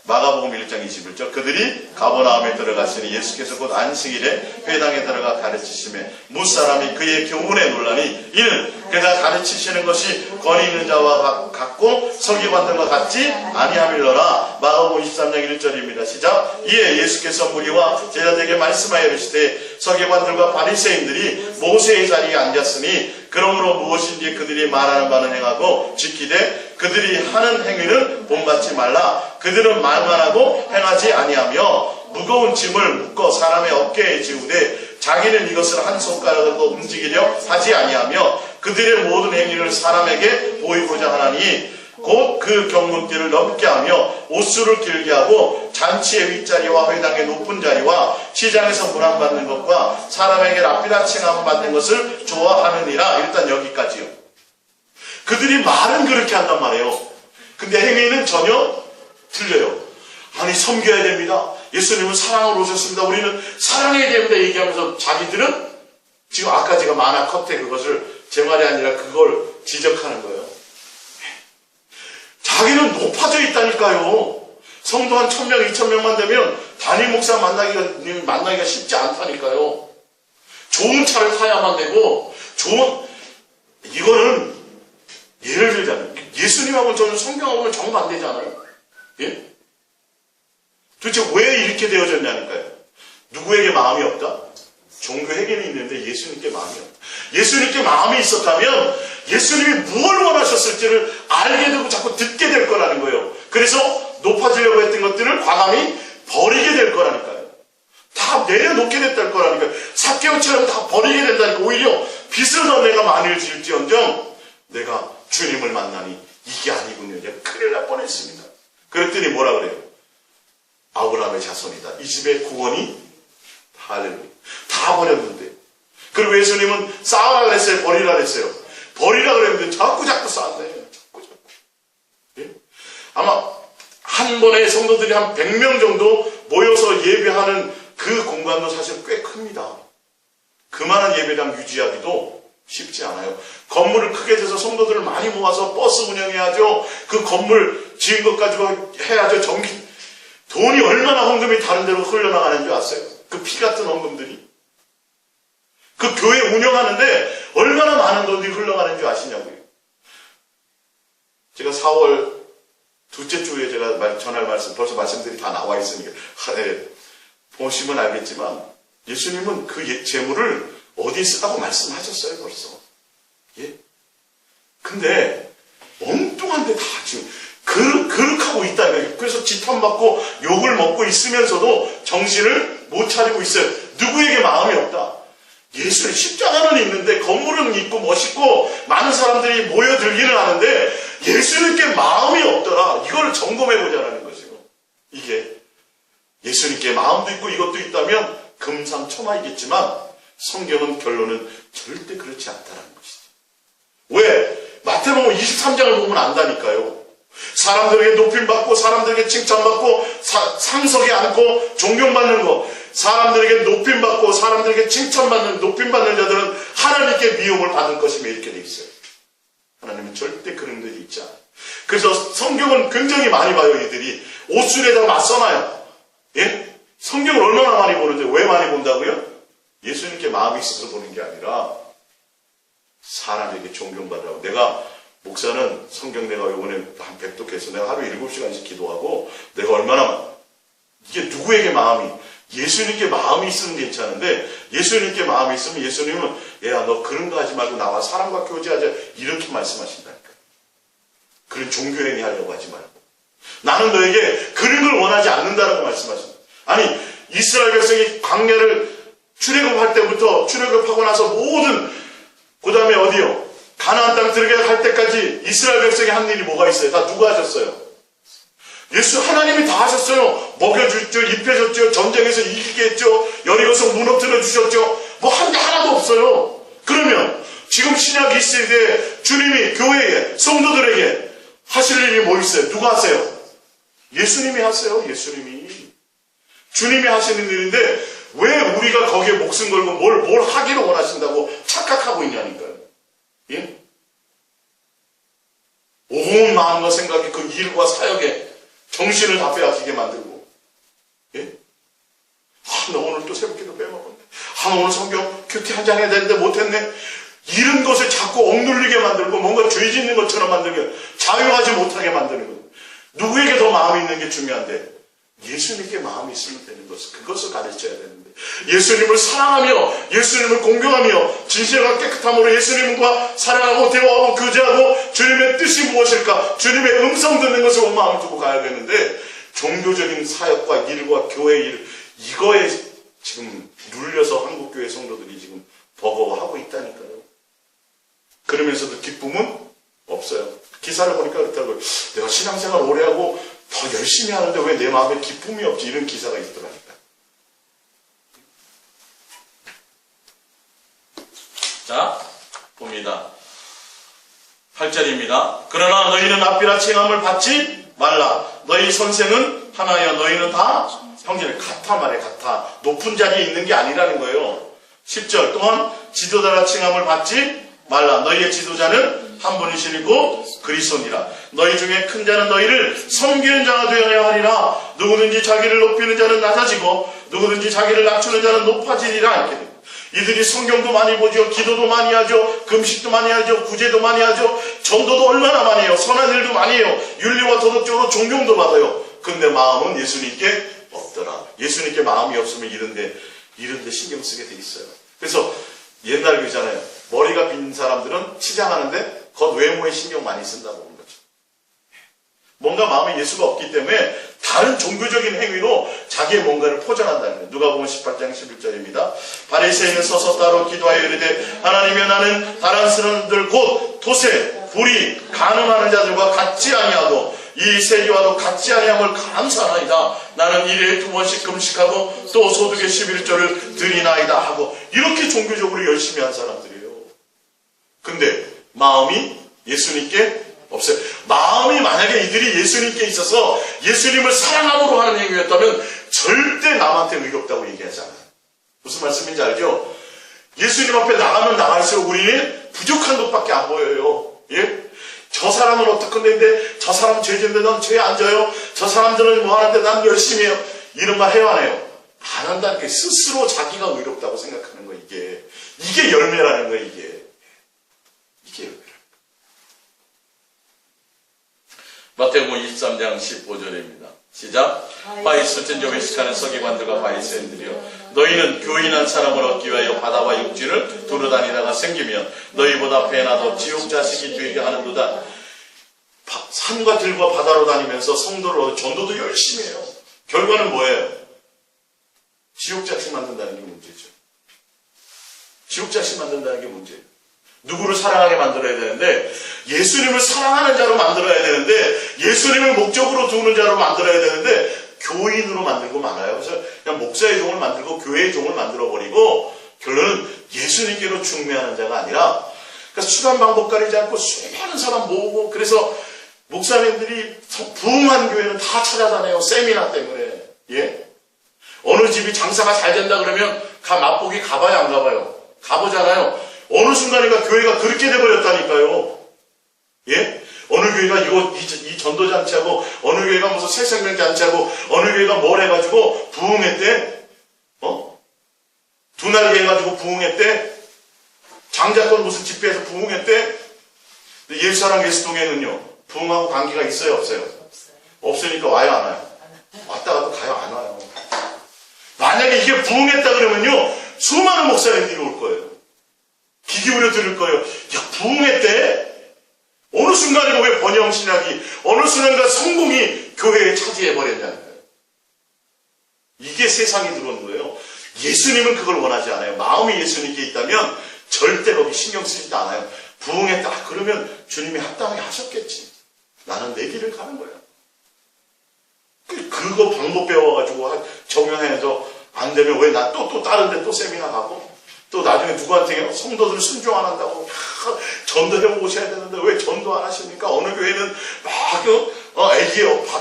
마가복음 1장 21절 그들이 가버나움에 들어갔으니 예수께서 곧 안식일에 회당에 들어가 가르치심에 무사람이 그의 교훈에 놀라니 이는 그가 가르치시는 것이 권위 있는 자와 같고 서기관들과 같지 아니함일러라. 마가복음 23장 1절입니다. 시작. 이에 예수께서 무리와 제자들에게 말씀하여 이르시되 서기관들과 바리새인들이 모세의 자리에 앉았으니 그러므로 무엇인지 그들이 말하는 바는 행하고 지키되 그들이 하는 행위는 본받지 말라. 그들은 말만 하고 행하지 아니하며 무거운 짐을 묶어 사람의 어깨에 지우되 자기는 이것을 한 손가락으로 움직이려 하지 아니하며 그들의 모든 행위를 사람에게 보이고자 하나니 곧 그 경문길을 넓게 하며 옷수를 길게 하고 잔치의 윗자리와 회당의 높은 자리와 시장에서 문안받는 것과 사람에게 랍비라 칭함을 받는 것을 좋아하느니라. 일단 여기까지요. 그들이 말은 그렇게 한단 말이에요. 근데 행위는 전혀 틀려요. 아니 섬겨야 됩니다. 예수님은 사랑으로 오셨습니다. 우리는 사랑해야 됩니다. 얘기하면서 자기들은 지금 아까 제가 만화 컷에 그것을 제 말이 아니라 그걸 지적하는 거예요. 자기는 높아져 있다니까요. 성도 한 1000명, 2000명만 되면 담임 목사 만나기가 쉽지 않다니까요. 좋은 차를 타야만 되고 이거는 예를 들자면 예수님하고는 저는 성경하고는 정반대잖아요. 예? 도대체 왜 이렇게 되어졌냐니까요. 누구에게 마음이 없다? 종교에게는 있는데 예수님께 마음이 없다. 예수님께 마음이 있었다면 예수님이 무엇을 원하셨을지를 알게 되고 자꾸 듣게 될 거라는 거예요. 그래서 높아지려고 했던 것들을 과감히 버리게 될 거라니까요. 다 내려놓게 됐다는 거라니까요. 삭개오처럼 다 버리게 된다니까. 오히려 빚을 더 내가 많이 질지언정 내가 주님을 만나니 이게 아니군요. 큰일 날 뻔했습니다. 그랬더니 뭐라 그래요? 아브라함의 자손이다. 이 집의 구원이 다 버렸는데. 그리고 예수님은 쌓으라 그랬어요? 버리라 그랬어요? 버리라 그랬는데 자꾸 쌓았네. 자꾸. 예? 아마 한 번에 성도들이 한 100명 정도 모여서 예배하는 그 공간도 사실 꽤 큽니다. 그만한 예배당 유지하기도 쉽지 않아요. 건물을 크게 돼서 성도들을 많이 모아서 버스 운영해야죠. 그 건물 지은 것 가지고 해야죠. 돈이 얼마나 헌금이 다른 데로 흘러나가는 줄 아세요? 그 피 같은 헌금들이. 그 교회 운영하는데 얼마나 많은 돈이 흘러가는 줄 아시냐고요. 제가 4월 둘째 주에 제가 전할 말씀, 벌써 말씀들이 다 나와 있으니까 보시면 알겠지만 예수님은 그 재물을 어디에 쓰라고 말씀하셨어요, 벌써. 예? 근데 엉뚱한데 다 지금 그릇하고 있다. 그래서 지탄받고 욕을 먹고 있으면서도 정신을 못 차리고 있어요. 누구에게 마음이 없다. 예수의 십자가는 있는데 건물은 있고 멋있고 많은 사람들이 모여들기는 하는데 예수님께 마음이 없더라. 이걸 점검해보자라는 것이요. 이게 예수님께 마음도 있고 이것도 있다면 금상첨화이겠지만 성경은 결론은 절대 그렇지 않다는 것이죠. 왜? 마태복음 23장을 보면 안다니까요. 사람들에게 높임받고 사람들에게 칭찬받고 상석에 앉고 존경받는 것, 사람들에게 높임받고 사람들에게 칭찬받는 높임받는 자들은 하나님께 미움을 받을 것이며 이렇게 돼 있어요. 하나님은 절대 그런 일이 있지 않아요. 그래서 성경은 굉장히 많이 봐요. 이들이 옷술에다 맞서나요. 예? 성경을 얼마나 많이 보는데 왜 많이 본다고요? 예수님께 마음이 있어서 보는 게 아니라 사람에게 존경받으라고. 내가 목사는 성경 내가 이번에 한 100독해서 내가 하루에 7시간씩 기도하고 내가 얼마나 이게 누구에게 마음이 예수님께 마음이 있으면 괜찮은데 예수님께 마음이 있으면 예수님은 야 너 그런 거 하지 말고 나와 사람과 교제하자 이렇게 말씀하신다니까. 그런 종교행위 하려고 하지 말고 나는 너에게 그런 걸 원하지 않는다라고 말씀하신다. 아니 이스라엘 백성이 광야를 출애굽할 때부터 출애굽하고 나서 모든 그 다음에 어디요? 가나안 땅 들어갈 때까지 이스라엘 백성이 한 일이 뭐가 있어요? 다 누가 하셨어요? 예수 하나님이 다 하셨어요. 먹여줬죠, 입혀줬죠, 전쟁에서 이기게 했죠, 여리고성 무너뜨려 주셨죠. 뭐 한 게 하나도 없어요. 그러면 지금 신약 이 시대에 주님이 교회에 성도들에게 하실 일이 뭐 있어요? 누가 하세요? 예수님이 하세요. 예수님이 주님이 하시는 일인데 왜 우리가 거기에 목숨 걸고 뭘 하기를 원하신다고 착각하고 있냐니까요. 예? 온 마음과 생각이 그 일과 사역에 정신을 다 빼앗기게 만들고, 예? 나 오늘 또 새벽기도 빼먹었네. 나 오늘 성경 큐티 한 장 해야 되는데 못했네. 이런 것에 자꾸 억눌리게 만들고 뭔가 죄 짓는 것처럼 만들고 자유하지 못하게 만드는 거. 누구에게 더 마음이 있는 게 중요한데 예수님께 마음이 있으면 되는 것을 그것을 가르쳐야 되는데 예수님을 사랑하며 예수님을 공경하며 진실과 깨끗함으로 예수님과 사랑하고 대화하고 교제하고 주님의 뜻이 무엇일까 주님의 음성 듣는 것을 온 마음을 두고 가야 되는데 종교적인 사역과 일과 교회 일 이거에 지금 눌려서 한국교회 성도들이 지금 버거워하고 있다니까요. 그러면서도 기쁨은 없어요. 기사를 보니까 그렇다고요. 내가 신앙생활 오래 하고 더 열심히 하는데 왜 내 마음에 기쁨이 없지? 이런 기사가 있더라니까. 자, 봅니다. 8절입니다. 그러나 너희는 앞이라 칭함을 받지 말라. 너희 선생은 하나여 너희는 다 형제를 같아 말해 같아. 높은 자리에 있는 게 아니라는 거예요. 10절 또한 지도자라 칭함을 받지 말라. 너희의 지도자는 한 분이시고 그리스도니라. 너희 중에 큰 자는 너희를 섬기는 자가 되어야 하리라. 누구든지 자기를 높이는 자는 낮아지고 누구든지 자기를 낮추는 자는 높아지리라. 이렇게 됩니다. 이들이 성경도 많이 보죠. 기도도 많이 하죠. 금식도 많이 하죠. 구제도 많이 하죠. 전도도 얼마나 많이 해요. 선한 일도 많이 해요. 윤리와 도덕적으로 존경도 받아요. 근데 마음은 예수님께 없더라. 예수님께 마음이 없으면 이런데 신경 쓰게 돼 있어요. 그래서 옛날 그잖아요. 머리가 빈 사람들은 치장하는데 겉 외모에 신경 많이 쓴다고 하는 거죠. 뭔가 마음에 예수가 없기 때문에 다른 종교적인 행위로 자기의 뭔가를 포장한다는 거예요. 누가복음 18장 11절입니다. 바리새인은 서서 따로 기도하여 이르되 하나님이여 나는 다른 사람들 곧 도세, 불의, 간음하는 자들과 같지 아니하고 이 세리와도 같지 아니함을 감사하나이다. 나는 일에 2번씩 금식하고 또 소득의 11조를 드리나이다 하고 이렇게 종교적으로 열심히 한 사람들이에요. 근데 마음이 예수님께 없어요. 마음이 만약에 이들이 예수님께 있어서 예수님을 사랑함으로 하는 행위였다면 절대 남한테 의롭다고 얘기하지 않아요. 무슨 말씀인지 알죠? 예수님 앞에 나가면 나갈수록 우리는 부족한 것밖에 안 보여요. 예? 저 사람은 어떡한데 저 사람은 죄진데 넌 죄 안 져요? 저 사람들은 뭐 하는데 난 열심히 해요. 이런 말 해요 안 해요? 안 한다는 게 스스로 자기가 의롭다고 생각하는 거. 이게 열매라는 거예요. 이게 열매라는 거. 마태복음 23장 15절입니다. 시작. 바이스 전조회식하는 서기관들과 바리새인들이여, 너희는 교인한 사람을 얻기 위하여 바다와 육지를 두루다니다가 생기면 너희보다 배나 더 지옥 자식이 되게 하는도다. 산과 들과 바다로 다니면서 성도를 얻어 전도도 열심히 해요. 결과는 뭐예요? 지옥 자식 만든다는 게 문제죠. 지옥 자식 만든다는 게 문제예요. 누구를 사랑하게 만들어야 되는데 예수님을 사랑하는 자로 만들어야 되는데 예수님을 목적으로 두는 자로 만들어야 되는데 교인으로 만들고 말아요. 그래서 그냥 목사의 종을 만들고 교회의 종을 만들어버리고 결론은 예수님께로 중매하는 자가 아니라, 그러니까 수단 방법 가리지 않고 수많은 사람 모으고, 그래서 목사님들이 부흥한 교회는 다 찾아다녀요. 세미나 때문에. 예? 어느 집이 장사가 잘 된다 그러면 맛보기 가봐요 안 가봐요? 가보잖아요. 어느 순간인가 교회가 그렇게 돼버렸다니까요. 예? 어느 교회가 이 전도잔치하고, 어느 교회가 무슨 새생명잔치하고, 어느 교회가 뭘 해가지고 부흥했대? 두 날개 해가지고 부흥했대? 장자권 무슨 집회에서 부흥했대? 근데 예수사랑 예수동에는요, 부흥하고 관계가 있어요, 없어요? 없으니까 와요, 안 와요? 왔다가도 가요, 안 와요? 만약에 이게 부흥했다 그러면요, 수많은 목사님들이 올 거예요. 귀 기울여 들을 거예요. 야, 부흥했대? 어느 순간에 왜 번영신학이, 어느 순간인가 성공이 교회에 차지해버렸냐는 거예요. 이게 세상이 들어온 거예요. 예수님은 그걸 원하지 않아요. 마음이 예수님께 있다면 절대 거기 신경 쓰지도 않아요. 부흥했다. 그러면 주님이 합당하게 하셨겠지. 나는 내 길을 가는 거야. 그거 방법 배워가지고 적용해서 안 되면 왜 나 또 다른 데 또 세미나 가고, 또 나중에 누구한테 성도들 순종 안 한다고 전도해 오셔야 되는데 왜 전도 안 하십니까? 어느 교회는 막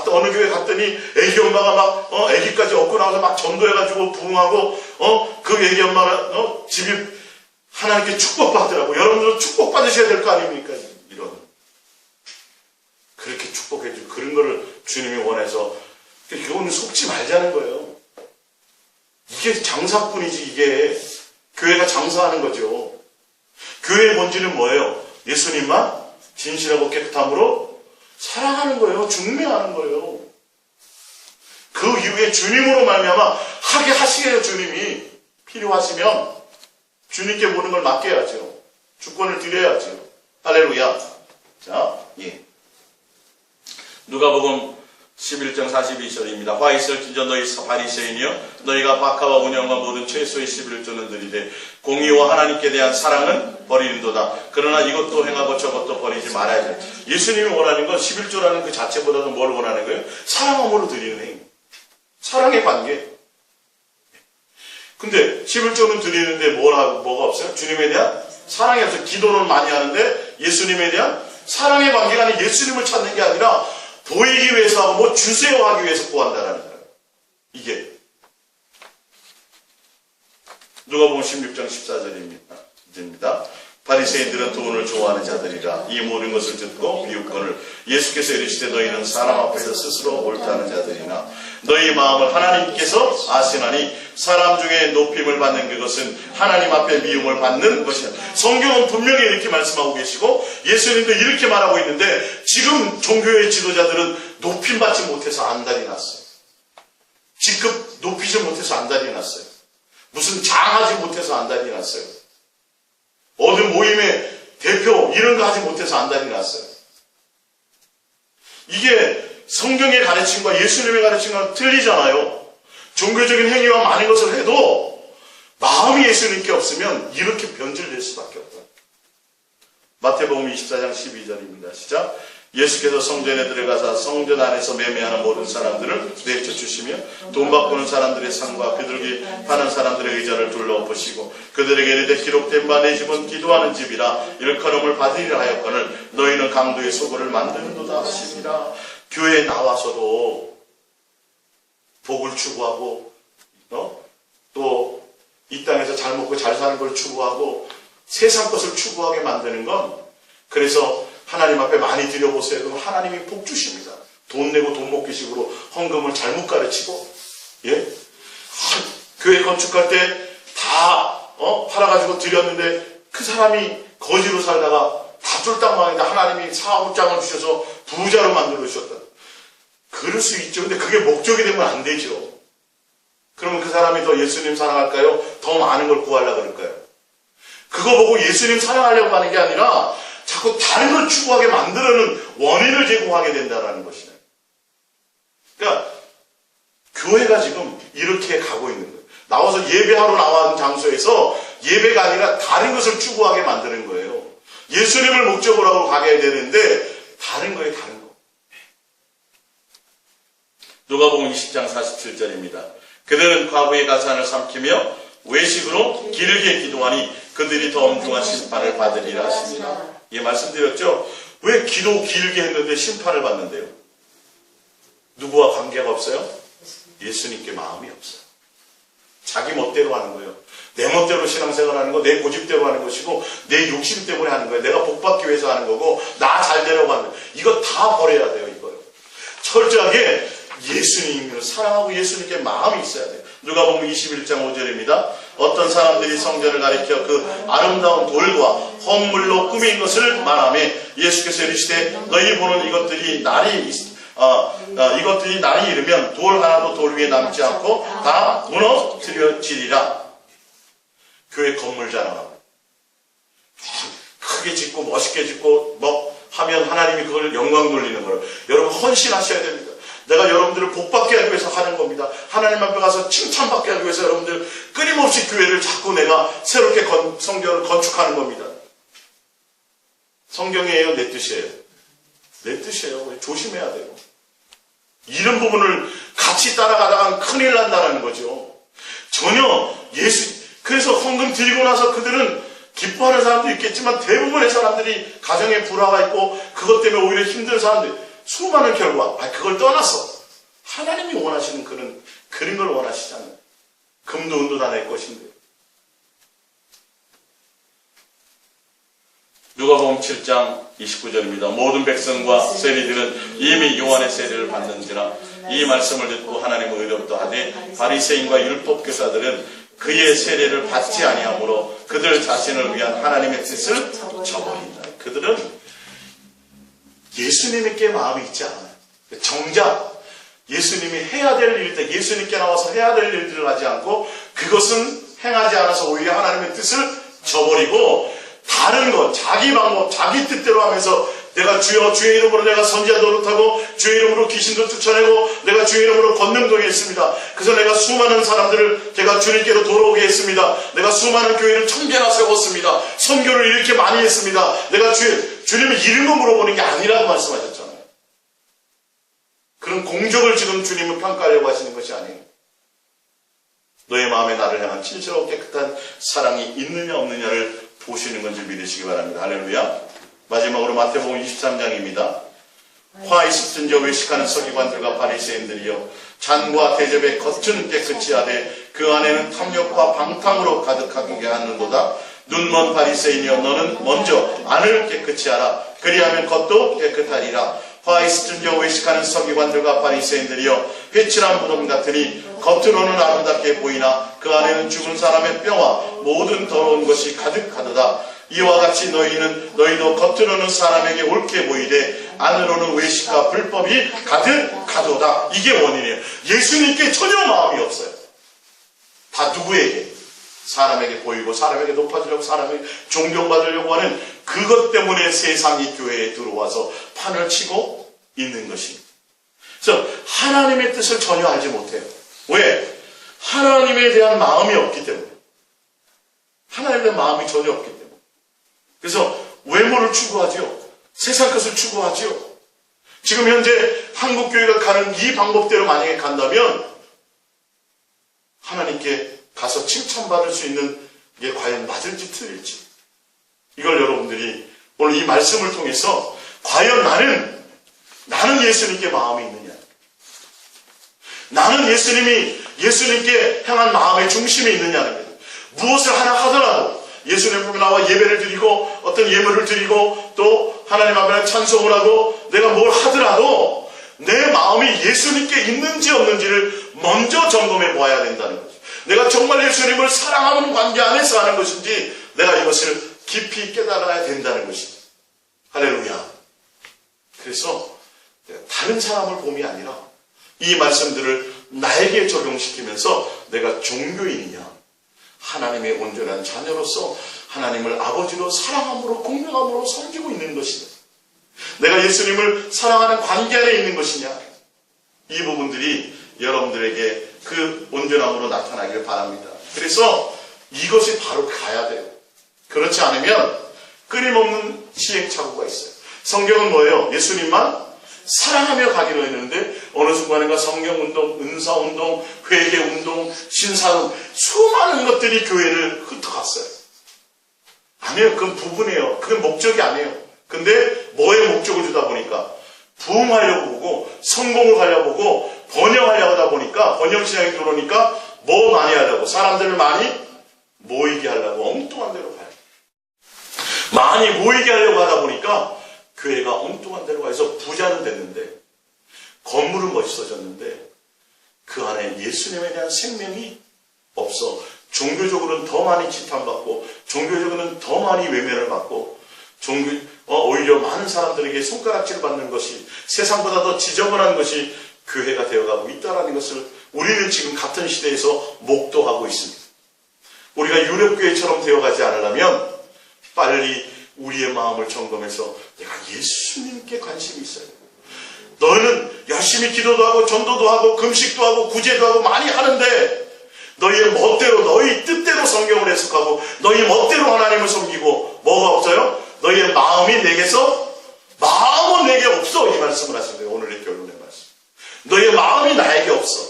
어느 교회 갔더니 애기 엄마가 막 애기까지 얻고 나와서 막 전도해가지고 부흥하고 그 애기 엄마가 집이 하나님께 축복받더라고. 여러분들도 축복받으셔야 될 거 아닙니까? 이런 그렇게 축복해주고 그런 거를 주님이 원해서, 이거는 속지 말자는 거예요. 이게 장사꾼이지. 이게 교회가 장사하는 거죠. 교회의 본질은 뭐예요? 예수님만 진실하고 깨끗함으로 사랑하는 거예요. 중매하는 거예요. 그 이후에 주님으로 말미암아 하게 하시게요. 주님이 필요하시면 주님께 모든 걸 맡겨야죠. 주권을 드려야죠. 할렐루야. 자, 예. 누가복음 11장 42절입니다. 화 있을진저 너희 바리새인이여, 너희가 박하와 운영과 모든 최소의 11조는 드리되 공의와 하나님께 대한 사랑은 버리는도다. 그러나 이것도 행하고 저것도 버리지 말아야 돼. 예수님이 원하는 건 11조라는 그 자체보다도 뭘 원하는 거예요? 사랑함으로 드리는 행위. 사랑의 관계. 근데 11조는 드리는데 뭐가 없어요? 주님에 대한 사랑이 없어요. 기도는 많이 하는데 예수님에 대한 사랑의 관계가 아니라 예수님을 찾는 게 아니라 보이기 위해서 하고 뭐 주세요 하기 위해서 구한다라는 거예요. 이게 누가복음 16장 14절입니다. 바리새인들은 돈을 좋아하는 자들이라. 이 모든 것을 듣고 비웃거늘 예수께서 이르시되 너희는 사람 앞에서 스스로 옳다는 자들이나 너희 마음을 하나님께서 아시나니 사람 중에 높임을 받는 그것은 하나님 앞에 미움을 받는 것이다. 성경은 분명히 이렇게 말씀하고 계시고 예수님도 이렇게 말하고 있는데, 지금 종교의 지도자들은 높임받지 못해서 안달이 났어요. 직급 높이지 못해서 안달이 났어요. 무슨 장하지 못해서 안달이 났어요. 어느 모임의 대표 이런 거 하지 못해서 안달이 났어요. 이게 성경의 가르침과 예수님의 가르침과 틀리잖아요. 종교적인 행위와 많은 것을 해도 마음이 예수님께 없으면 이렇게 변질될 수밖에 없다. 마태복음 24장 12절입니다. 시작. 예수께서 성전에 들어가사 성전 안에서 매매하는 모든 사람들을 내쳐주시며 돈 바꾸는 사람들의 상과 비둘기 파는 사람들의 의자를 둘러보시고 그들에게 이르되 기록된 바 내 집은 기도하는 집이라 일컬음을 받으리라 하였거늘 너희는 강도의 소굴을 만드는도다 하시니라. 교회에 나와서도 복을 추구하고 또 이 땅에서 잘 먹고 잘 사는 걸 추구하고 세상 것을 추구하게 만드는 건, 그래서 하나님 앞에 많이 드려보세요. 그럼 하나님이 복 주십니다. 돈 내고 돈 먹기식으로 헌금을 잘못 가르치고, 교회 건축할 때 다 팔아가지고 드렸는데 그 사람이 거지로 살다가 다 쫄딱 망했는데 하나님이 사업장을 주셔서 부자로 만들어 주셨다. 그럴 수 있죠. 근데 그게 목적이 되면 안 되죠. 그러면 그 사람이 더 예수님 사랑할까요? 더 많은 걸 구하려고 그럴까요? 그거 보고 예수님 사랑하려고 하는 게 아니라 자꾸 다른 걸 추구하게 만들어는 원인을 제공하게 된다는 것이네. 그러니까 교회가 지금 이렇게 가고 있는 거예요. 나와서 예배하러 나온 장소에서 예배가 아니라 다른 것을 추구하게 만드는 거예요. 예수님을 목적으로 하고 가게 되는데 다른 거예요, 다른 거. 누가복음 20장 47절입니다. 그들은 과부의 가산을 삼키며 외식으로 길게 기도하니 그들이 더 엄중한 심판을 받으리라 하십니다. 예, 말씀드렸죠? 왜 기도 길게 했는데 심판을 받는데요? 누구와 관계가 없어요? 예수님께 마음이 없어요. 자기 멋대로 하는 거예요. 내 멋대로 신앙생활 하는 거, 내 고집대로 하는 것이고, 내 욕심 때문에 하는 거예요. 내가 복받기 위해서 하는 거고, 나 잘 되려고 하는 거예요. 이거 다 버려야 돼요, 이거요. 철저하게 예수님을 사랑하고 예수님께 마음이 있어야 돼요. 누가복음 21장 5절입니다. 어떤 사람들이 성전을 가리켜 그 아름다운 돌과 헌물로 꾸민 것을 말하며 예수께서 이르시되 너희 보는 이것들이 날이 이르면 돌 하나도 돌 위에 남지 않고 다 무너뜨려지리라. 교회 건물 자랑하고 크게 짓고 멋있게 짓고 하면 하나님이 그걸 영광 돌리는 거예요. 여러분 헌신하셔야 됩니다. 내가 여러분들을 복받게 하기 위해서 하는 겁니다. 하나님 앞에 가서 칭찬받게 하기 위해서 여러분들 끊임없이 교회를 자꾸 내가 새롭게 성전을 건축하는 겁니다. 성경이에요? 내 뜻이에요? 내 뜻이에요. 조심해야 돼요. 이런 부분을 같이 따라가다가 큰일 난다는 거죠. 전혀 그래서 헌금 드리고 나서 그들은 기뻐하는 사람도 있겠지만 대부분의 사람들이 가정에 불화가 있고 그것 때문에 오히려 힘든 사람들, 수많은 결과, 그걸 떠나서 하나님이 원하시는 그런 걸 원하시잖아요. 금도 은도 다 내 것인데. 누가복음 7장 29절입니다. 모든 백성과 세리들은 이미 요한의 세례를 받는지라 이 말씀을 듣고 하나님의 의롭다 하되 바리새인과 율법교사들은 그의 세례를 받지 아니하므로 그들 자신을 위한 하나님의 뜻을 저버린다. 그들은 예수님께 마음이 있지 않아요. 정작 예수님이 해야 될 일들, 예수님께 나와서 해야 될 일들을 하지 않고 그것은 행하지 않아서 오히려 하나님의 뜻을 저버리고 다른 것, 자기 방법, 자기 뜻대로 하면서 내가 주의 이름으로 내가 선지자 노릇하고 주의 이름으로 귀신도 쫓아내고 내가 주의 이름으로 권능도 했습니다. 그래서 내가 수많은 사람들을 제가 주님께로 돌아오게 했습니다. 내가 수많은 교회를 1000개나 세웠습니다. 선교를 이렇게 많이 했습니다. 내가 주님의 이름을 물어보는 게 아니라고 말씀하셨잖아요. 그런 공적을 지금 주님은 평가하려고 하시는 것이 아니에요. 너의 마음에 나를 향한 진실하고 깨끗한 사랑이 있느냐 없느냐를 보시는 건지 믿으시기 바랍니다. 할렐루야. 마지막으로 마태복음 23장입니다. 화 있었던 자 외식하는 서기관들과 바리새인들이여 잔과 대접의 겉은 깨끗이 하되 그 안에는 탐욕과 방탕으로 가득하게 하는도다. 눈먼 바리새인이여 너는 먼저 안을 깨끗이 하라. 그리하면 겉도 깨끗하리라. 화 있었던 자 외식하는 서기관들과 바리새인들이여 회칠한 무덤 같으니 겉으로는 아름답게 보이나 그 안에는 죽은 사람의 뼈와 모든 더러운 것이 가득하도다. 이와 같이 너희도 겉으로는 사람에게 옳게 보이되 안으로는 외식과 불법이 가득하도다. 이게 원인이에요. 예수님께 전혀 마음이 없어요. 다 누구에게? 사람에게 보이고 사람에게 높아지려고 사람에게 존경받으려고 하는 그것 때문에 세상이 교회에 들어와서 판을 치고 있는 것입니다. 그래서 하나님의 뜻을 전혀 알지 못해요. 왜? 하나님에 대한 마음이 없기 때문에. 하나님에 대한 마음이 전혀 없기 때문에. 그래서 외모를 추구하지요. 세상 것을 추구하지요. 지금 현재 한국교회가 가는 이 방법대로 만약에 간다면 하나님께 가서 칭찬받을 수 있는 게 과연 맞을지 틀릴지, 이걸 여러분들이 오늘 이 말씀을 통해서 과연 나는 예수님께 마음이 있느냐, 나는 예수님께 향한 마음의 중심이 있느냐는 거예요. 무엇을 하나 하더라도 예수님 앞에 나와 예배를 드리고 어떤 예물을 드리고 또 하나님 앞에 찬송을 하고 내가 뭘 하더라도 내 마음이 예수님께 있는지 없는지를 먼저 점검해 보아야 된다는 거죠. 내가 정말 예수님을 사랑하는 관계 안에서 하는 것인지 내가 이것을 깊이 깨달아야 된다는 것입니다. 할렐루야. 그래서 다른 사람을 봄이 아니라 이 말씀들을 나에게 적용시키면서 내가 종교인이냐, 하나님의 온전한 자녀로서 하나님을 아버지로 사랑함으로 공경함으로 섬기고 있는 것이냐, 내가 예수님을 사랑하는 관계 안에 있는 것이냐, 이 부분들이 여러분들에게 그 온전함으로 나타나길 바랍니다. 그래서 이것이 바로 가야 돼요. 그렇지 않으면 끊임없는 시행착오가 있어요. 성경은 뭐예요? 예수님만 사랑하며 가기로 했는데 어느 순간인가 성경운동, 은사운동, 회개운동, 신사운 수많은 것들이 교회를 흩어갔어요. 아니에요. 그건 부분이에요. 그건 목적이 아니에요. 근데 뭐에 목적을 주다 보니까 부흥하려고 보고 성공을 하려고 보고 번영하려고 하다 보니까 번영신앙이 들어오니까 뭐 많이 하려고, 사람들을 많이 모이게 하려고 엉뚱한 데로 가요. 많이 모이게 하려고 하다 보니까 교회가 엉뚱한 데로 가서 부자는 됐는데, 건물은 멋있어졌는데 그 안에 예수님에 대한 생명이 없어. 종교적으로는 더 많이 지탄받고 종교적으로는 더 많이 외면을 받고 오히려 많은 사람들에게 손가락질을 받는 것이, 세상보다 더 지저분한 것이 교회가 되어가고 있다는 것을 우리는 지금 같은 시대에서 목도하고 있습니다. 우리가 유럽교회처럼 되어가지 않으려면 빨리 우리의 마음을 점검해서 내가 예수님께 관심이 있어요. 너희는 열심히 기도도 하고 전도도 하고 금식도 하고 구제도 하고 많이 하는데 너희의 멋대로, 너희 뜻대로 성경을 해석하고 너희 멋대로 하나님을 섬기고 뭐가 없어요? 너희의 마음은 내게 없어. 이 말씀을 하신 거예요. 오늘의 결론의 말씀. 너희의 마음이 나에게 없어.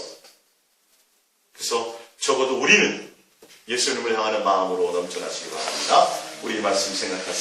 그래서 적어도 우리는 예수님을 향하는 마음으로 넘쳐나시기 바랍니다. 우리 이 말씀 생각하시기